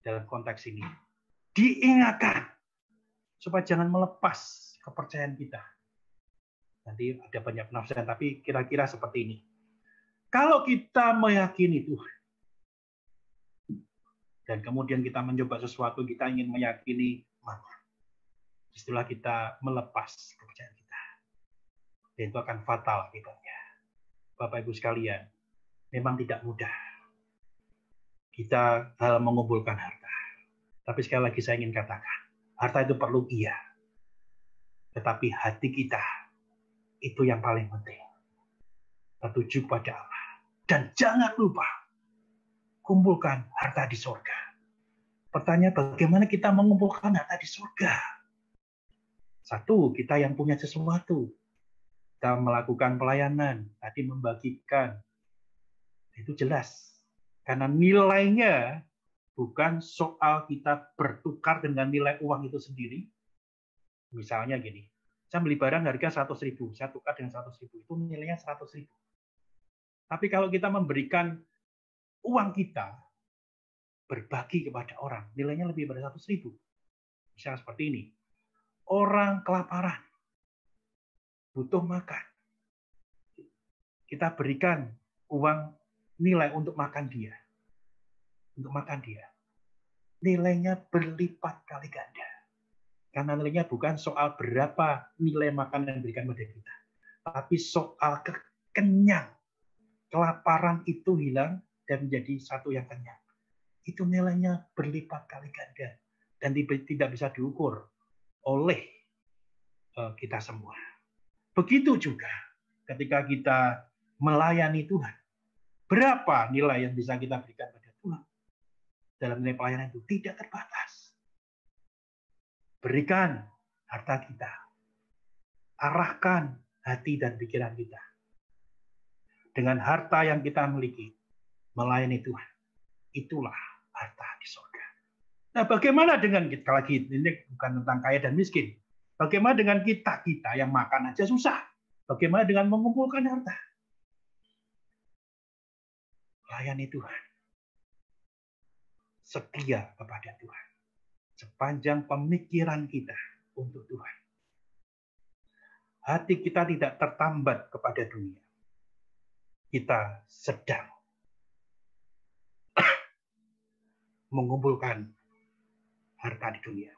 dalam konteks ini. Diingatkan supaya jangan melepas kepercayaan kita. Nanti ada banyak penafsiran, tapi kira-kira seperti ini. Kalau kita meyakini Tuhan, dan kemudian kita mencoba sesuatu, kita ingin meyakini mana, setelah kita melepas kepercayaan kita, dan itu akan fatal akibatnya. Bapak Ibu sekalian, memang tidak mudah kita dalam mengumpulkan harta. Tapi sekali lagi saya ingin katakan, harta itu perlu iya, tetapi hati kita itu yang paling penting. Tertuju pada Allah. Dan jangan lupa, kumpulkan harta di surga. Pertanyaan, bagaimana kita mengumpulkan harta di surga? Satu, kita yang punya sesuatu. Kita melakukan pelayanan, tadi membagikan. Itu jelas. Karena nilainya bukan soal kita bertukar dengan nilai uang itu sendiri. Misalnya gini, saya beli barang harga 100.000, saya tukar dengan 100.000, itu nilainya 100.000. Tapi kalau kita memberikan uang kita, berbagi kepada orang, nilainya lebih dari 100.000. Misalnya seperti ini, orang kelaparan, butuh makan, kita berikan uang nilai untuk makan dia. Nilainya berlipat kali ganda. Karena nilainya bukan soal berapa nilai makanan yang diberikan pada kita, tapi soal kekenyang. Kelaparan itu hilang dan menjadi satu yang kenyang. Itu nilainya berlipat kali ganda dan tidak bisa diukur oleh kita semua. Begitu juga ketika kita melayani Tuhan. Berapa nilai yang bisa kita berikan pada Tuhan? Dalam nilai pelayanan itu tidak terbatas. Berikan harta kita. Arahkan hati dan pikiran kita. Dengan harta yang kita miliki, melayani Tuhan. Itulah harta di surga. Nah, bagaimana dengan kita lagi? Ini bukan tentang kaya dan miskin. Bagaimana dengan kita yang makan aja susah? Bagaimana dengan mengumpulkan harta? Layani Tuhan. Setia kepada Tuhan. Sepanjang pemikiran kita untuk Tuhan. Hati kita tidak tertambat kepada dunia. Kita sedang mengumpulkan harta di dunia.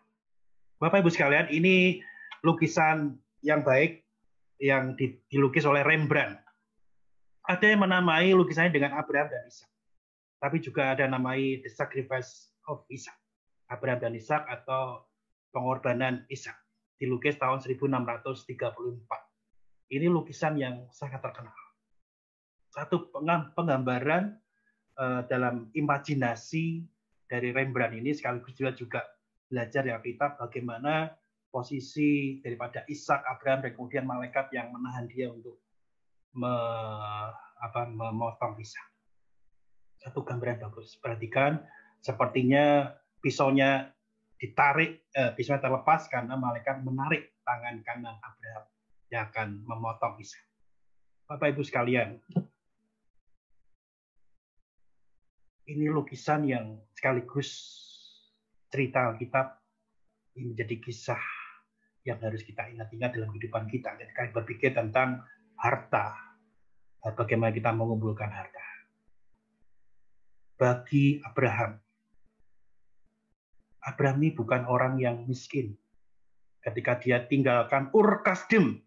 Bapak Ibu sekalian, ini lukisan yang baik yang dilukis oleh Rembrandt. Ada yang menamai lukisannya dengan Abraham dan Ishak. Tapi juga ada namai The Sacrifice of Isaac. Abraham dan Ishak atau pengorbanan Ishak. Dilukis tahun 1634. Ini lukisan yang sangat terkenal. Satu penggambaran dalam imajinasi dari Rembrandt ini sekaligus juga belajar ya kita bagaimana posisi daripada Ishak, Abraham, dan kemudian malaikat yang menahan dia untuk memotong pisau. Satu gambaran bagus. Perhatikan, sepertinya pisaunya ditarik, pisaunya terlepas karena malaikat menarik tangan kanan Abraham yang akan memotong pisau. Bapak Ibu sekalian, ini lukisan yang sekaligus cerita Alkitab ini menjadi kisah yang harus kita ingat-ingat dalam kehidupan kita. Ketika berpikir tentang harta, bagaimana kita mengumpulkan harta. Bagi Abraham ini bukan orang yang miskin. Ketika dia tinggalkan Ur Kasdim,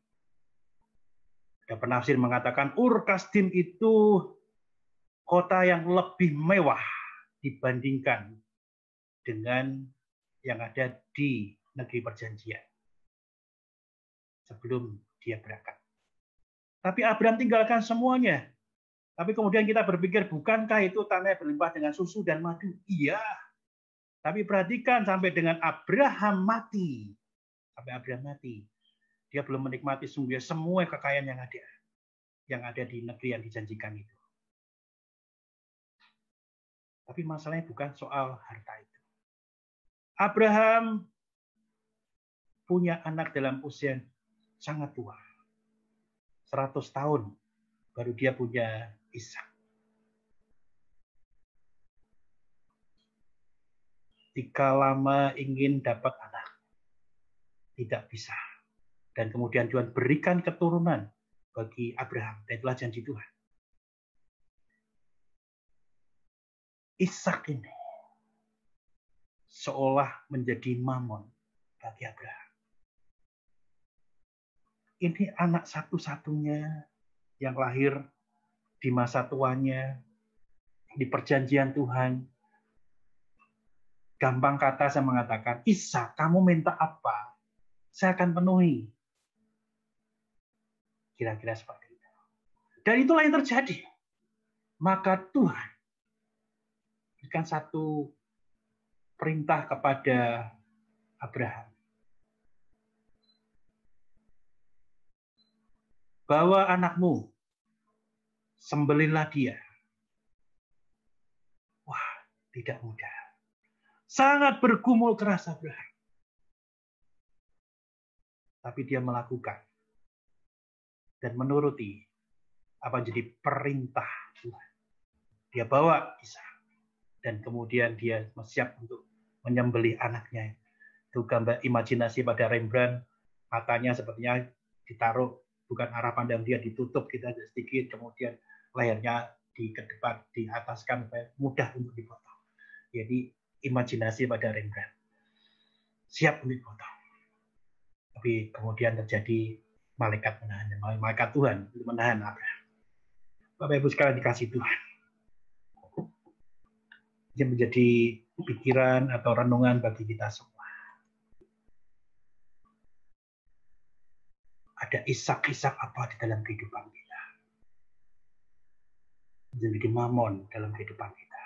ada penafsir mengatakan Ur Kasdim itu kota yang lebih mewah dibandingkan dengan yang ada di negeri perjanjian sebelum dia berangkat. Tapi Abraham tinggalkan semuanya. Tapi kemudian kita berpikir, bukankah itu tanah berlimpah dengan susu dan madu? Iya. Tapi perhatikan sampai dengan Abraham mati. Sampai Abraham mati. Dia belum menikmati sungguh semua kekayaan yang ada di negeri yang dijanjikan itu. Tapi masalahnya bukan soal harta itu. Abraham punya anak dalam usia sangat tua. 100 tahun baru dia punya Ishak. Jika lama ingin dapat anak, tidak bisa. Dan kemudian Tuhan berikan keturunan bagi Abraham. Dan itulah janji Tuhan. Ishak ini seolah menjadi mamon bagi Abraham. Ini anak satu-satunya yang lahir di masa tuanya, di perjanjian Tuhan. Gampang kata saya mengatakan, Ishak, kamu minta apa? Saya akan penuhi. Kira-kira seperti itu. Dan itulah yang terjadi. Maka Tuhan berikan satu perintah kepada Abraham. Bawa anakmu, sembelihlah dia. Wah, tidak mudah. Sangat bergumul keras Abraham. Tapi dia melakukan dan menuruti apa jadi perintah Tuhan. Dia bawa Ishak. Dan kemudian dia siap untuk menyembelih anaknya. Itu gambar imajinasi pada Rembrandt. Matanya sepertinya ditaruh, bukan arah pandang dia ditutup kita sedikit, kemudian lehernya di depan, diataskan, mudah untuk dipotong. Jadi imajinasi pada Rembrandt. Siap untuk dipotong. Tapi kemudian terjadi malaikat Tuhan menahan Abraham. Bapak Ibu sekalian dikasih Tuhan. Yang menjadi pikiran atau renungan bagi kita semua. Ada Ishak-Ishak apa di dalam kehidupan kita? Menjadi mamon dalam kehidupan kita.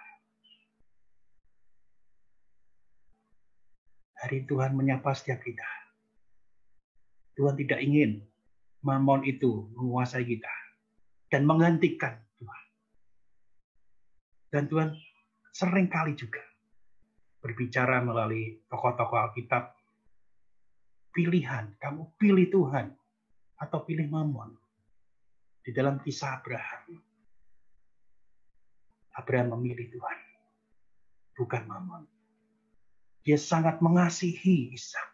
Hari Tuhan menyapa setiap kita. Tuhan tidak ingin mamon itu menguasai kita dan menggantikan Tuhan. Dan Tuhan sering kali juga berbicara melalui tokoh-tokoh Alkitab. Pilihan, kamu pilih Tuhan atau pilih mamon. Di dalam kisah Abraham. Abraham memilih Tuhan, bukan mamon. Dia sangat mengasihi Ishak.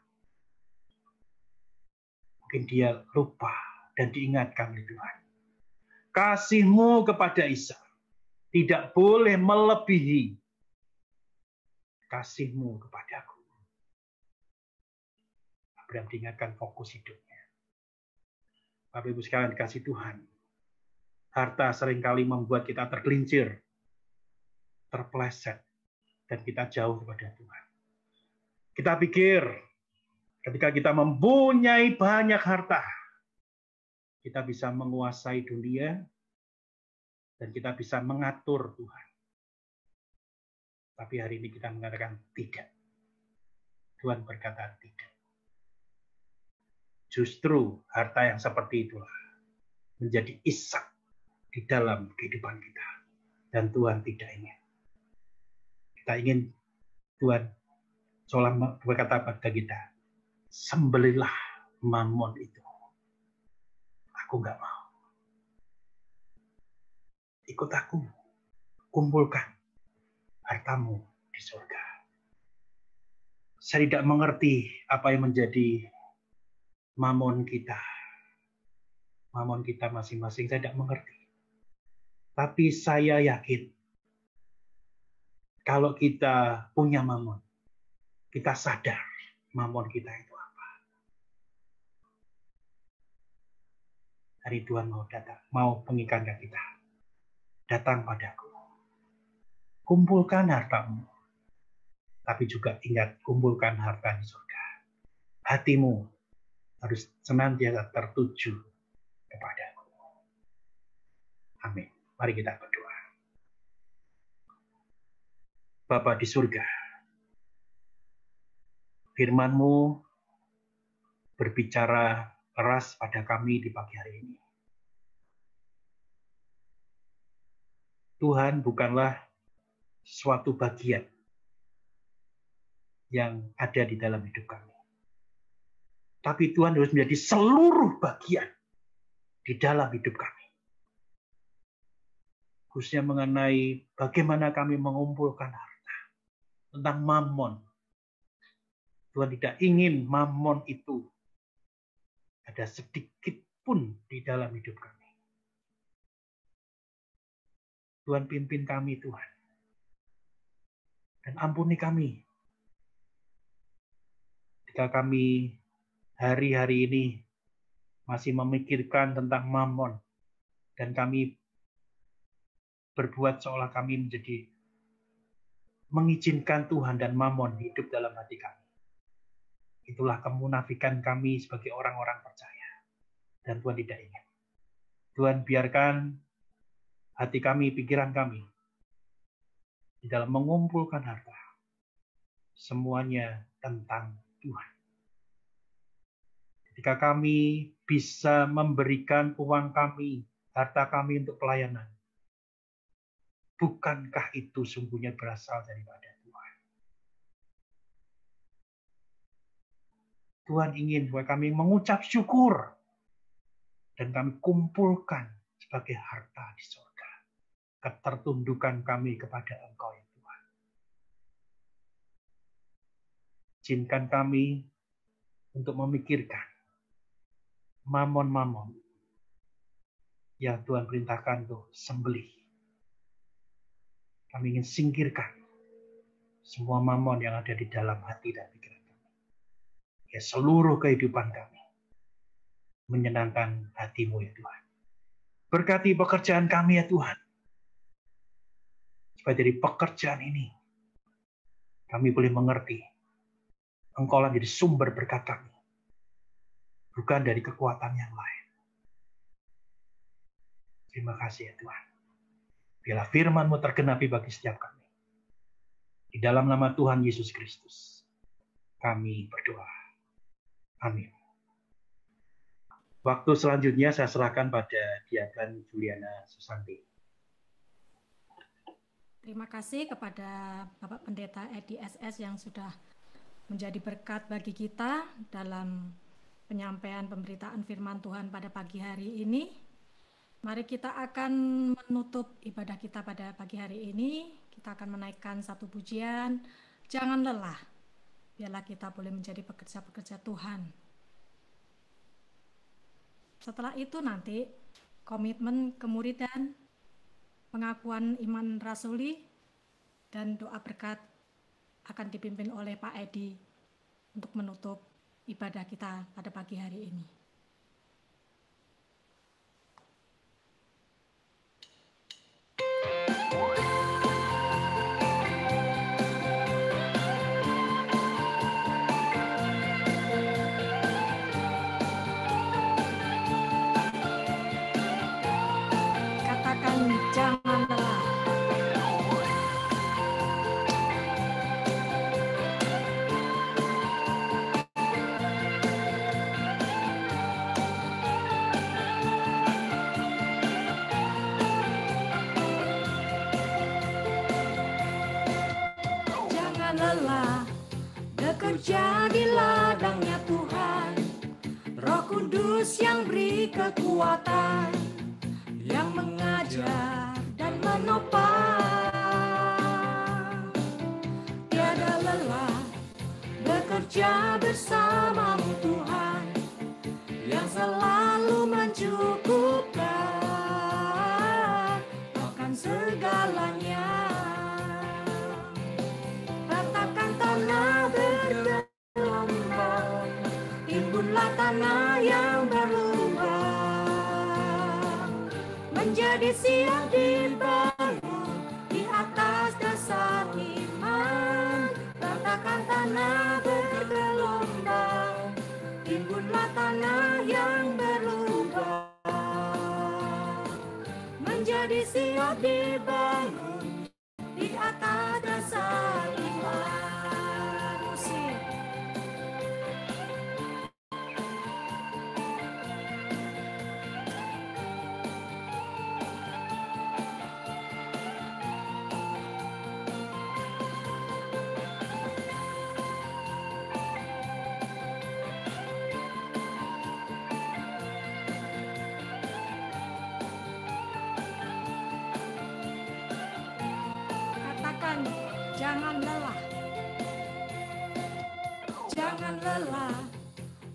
Mungkin dia lupa dan diingatkan oleh Tuhan. Kasihmu kepada Ishak tidak boleh melebihi kasihmu kepadaku. Abraham diingatkan fokus hidupnya. Bapak Ibu sekalian dikasih Tuhan. Harta seringkali membuat kita tergelincir, terpeleset, dan kita jauh kepada Tuhan. Kita pikir ketika kita mempunyai banyak harta, kita bisa menguasai dunia, dan kita bisa mengatur Tuhan. Tapi hari ini kita mengatakan tidak. Tuhan berkata tidak. Justru harta yang seperti itulah menjadi ishak di dalam kehidupan kita. Dan Tuhan tidak ingin. Kita ingin Tuhan seolah berkata pada kita, sembelilah mamon itu. Aku nggak mau. Ikut aku. Kumpulkan hartamu di surga. Saya tidak mengerti apa yang menjadi mamon kita. Mamon kita masing-masing, saya tidak mengerti. Tapi saya yakin, kalau kita punya mamon, kita sadar mamon kita itu apa. Hari Tuhan mau datang, mau mengingatkan kita. Datang padaku. Kumpulkan hartamu. Tapi juga ingat, kumpulkan harta di surga. Hatimu harus senantiasa tertuju kepadaku. Amin. Mari kita berdoa. Bapa di surga, firman-Mu berbicara keras pada kami di pagi hari ini. Tuhan bukanlah suatu bagian yang ada di dalam hidup kami. Tapi Tuhan harus menjadi seluruh bagian di dalam hidup kami. Khususnya mengenai bagaimana kami mengumpulkan harta. Tentang mamon. Tuhan tidak ingin mamon itu ada sedikit pun di dalam hidup kami. Tuhan pimpin kami, Tuhan. Dan ampuni kami. Jika kami hari-hari ini masih memikirkan tentang mamon, dan kami berbuat seolah kami menjadi mengizinkan Tuhan dan mamon hidup dalam hati kami. Itulah kemunafikan kami sebagai orang-orang percaya. Dan Tuhan tidak ingin. Tuhan biarkan hati kami, pikiran kami, di dalam mengumpulkan harta, semuanya tentang Tuhan. Ketika kami bisa memberikan uang kami, harta kami untuk pelayanan, bukankah itu sungguhnya berasal daripada Tuhan? Tuhan ingin bahwa kami mengucap syukur dan kami kumpulkan sebagai harta di surga. Ketertundukan kami kepada Engkau ya Tuhan. Izinkan kami untuk memikirkan mamon-mamon yang Tuhan perintahkan untuk sembelih. Kami ingin singkirkan semua mamon yang ada di dalam hati dan pikiran kami. Ya seluruh kehidupan kami menyenangkan hati-Mu ya Tuhan. Berkati pekerjaan kami ya Tuhan. Supaya dari pekerjaan ini kami boleh mengerti Engkau lah jadi sumber berkat kami. Bukan dari kekuatan yang lain. Terima kasih ya Tuhan. Biarlah firman-Mu tergenapi bagi setiap kami. Di dalam nama Tuhan Yesus Kristus, kami berdoa. Amin. Waktu selanjutnya saya serahkan pada Diaken Juliana Susanti. Terima kasih kepada Bapak Pendeta Edi SS yang sudah menjadi berkat bagi kita dalam penyampaian pemberitaan firman Tuhan pada pagi hari ini. Mari kita akan menutup ibadah kita pada pagi hari ini. Kita akan menaikkan satu pujian. Jangan lelah. Biarlah kita boleh menjadi pekerja-pekerja Tuhan. Setelah itu nanti komitmen kemuridan, pengakuan iman rasuli, dan doa berkat akan dipimpin oleh Pak Edi untuk menutup ibadah kita pada pagi hari ini. Katakan jangan lelah. Jangan lelah bekerja di ladangnya Tuhan. Roh Kudus yang beri kekuatan, yang mengajar dan menopang. Tiada lelah bekerja bersamamu Tuhan, yang selalu mencukupkan akan segalanya. Ratakan tanah bergelombang, timbunlah tanah yang berlubang, menjadi siap dibangun di atas dasar iman. Ratakan tanah bergelombang, timbunlah tanah yang berlubang, menjadi siap dibangun di atas dasar iman. Musik. Katakan, jangan lelah. Jangan lelah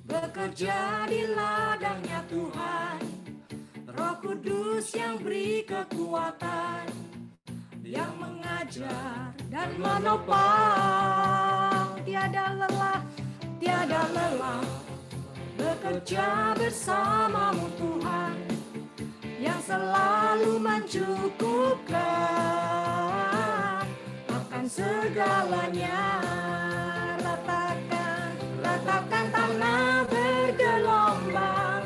bekerja di ladangnya Tuhan. Roh Kudus yang beri kekuatan, yang mengajar dan menopang. Tiada lelah bekerja bersamamu Tuhan, yang selalu mencukupkan akan segalanya. Ratakan tanah bergelombang,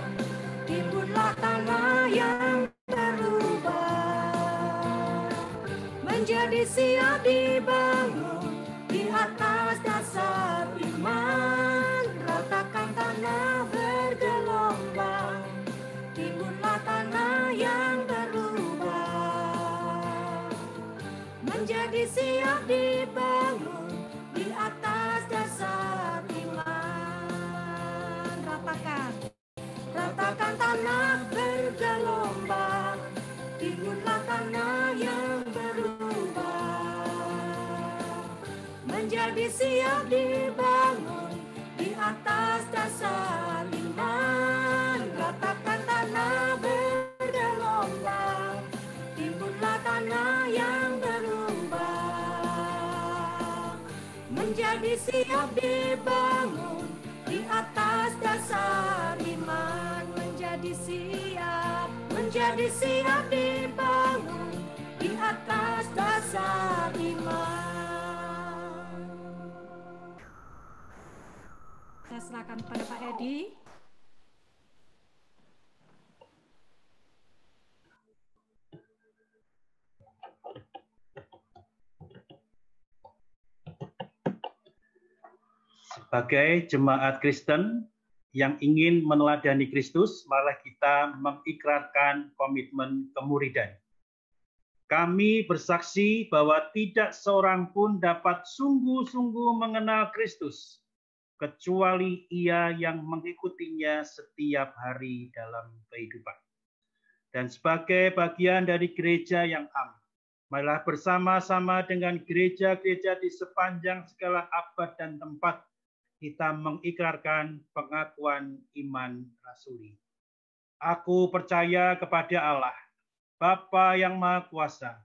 timbunlah tanah yang berubah, menjadi siap dibangun di atas dasar iman. Ratakan tanah bergelombang, timbunlah tanah yang berubah, menjadi siap dibangun di atas dasar iman. Ratakan tanah bergelombang, timbunlah tanah yang berubah, menjadi siap dibangun di atas dasar iman. Ratakan tanah bergelombang, timbunlah tanah yang berubah, menjadi siap dibangun di atas dasar iman. Menjadi siap dibangun di atas dasar iman. Saya serahkan pada Pak Edi. Sebagai jemaat Kristen yang ingin meneladani Kristus, marilah kita mengikrarkan komitmen kemuridan. Kami bersaksi bahwa tidak seorang pun dapat sungguh-sungguh mengenal Kristus, kecuali ia yang mengikutinya setiap hari dalam kehidupan. Dan sebagai bagian dari gereja yang am, marilah bersama-sama dengan gereja-gereja di sepanjang segala abad dan tempat, kita mengikrarkan pengakuan iman rasuli. Aku percaya kepada Allah, Bapa yang Maha Kuasa,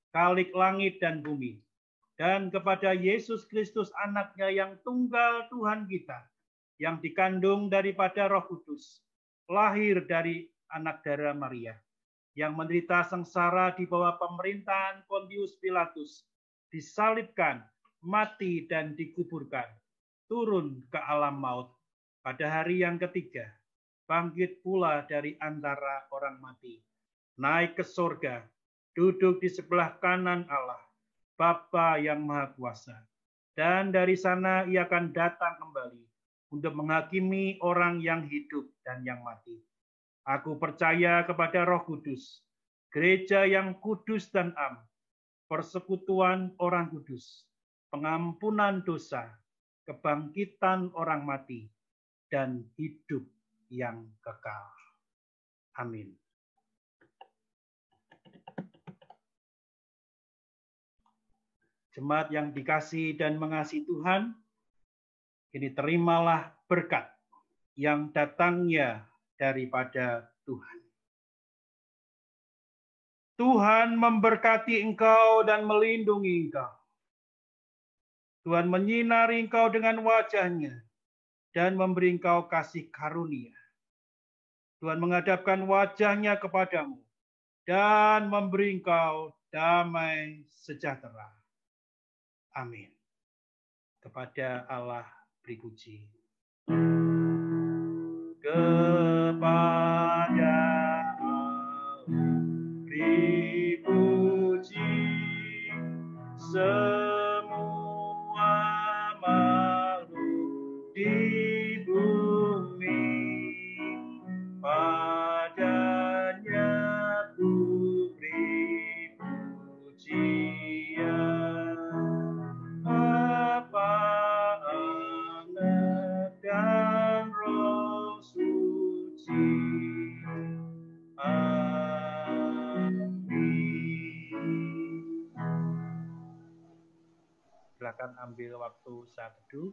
Khalik langit dan bumi, dan kepada Yesus Kristus anaknya yang tunggal Tuhan kita, yang dikandung daripada Roh Kudus, lahir dari anak darah Maria, yang menderita sengsara di bawah pemerintahan Pontius Pilatus, disalibkan, mati dan dikuburkan, turun ke alam maut, pada hari yang ketiga, bangkit pula dari antara orang mati, naik ke surga, duduk di sebelah kanan Allah, Bapa yang Maha Kuasa. Dan dari sana ia akan datang kembali untuk menghakimi orang yang hidup dan yang mati. Aku percaya kepada Roh Kudus, gereja yang kudus dan am, persekutuan orang kudus, pengampunan dosa, kebangkitan orang mati, dan hidup yang kekal. Amin. Jemaat yang dikasihi dan mengasihi Tuhan, ini terimalah berkat yang datangnya daripada Tuhan. Tuhan memberkati engkau dan melindungi engkau. Tuhan menyinari engkau dengan wajah-Nya dan memberi engkau kasih karunia. Tuhan menghadapkan wajah-Nya kepadamu dan memberi engkau damai sejahtera. Amin. Kepada Allah beri puji. Kepada Allah beri puji, semua makhluk di bumi, padanya ku beri pujian. Bapa, Anak, dan Roh Suci. Amin. Silakan ambil waktu saat teduh.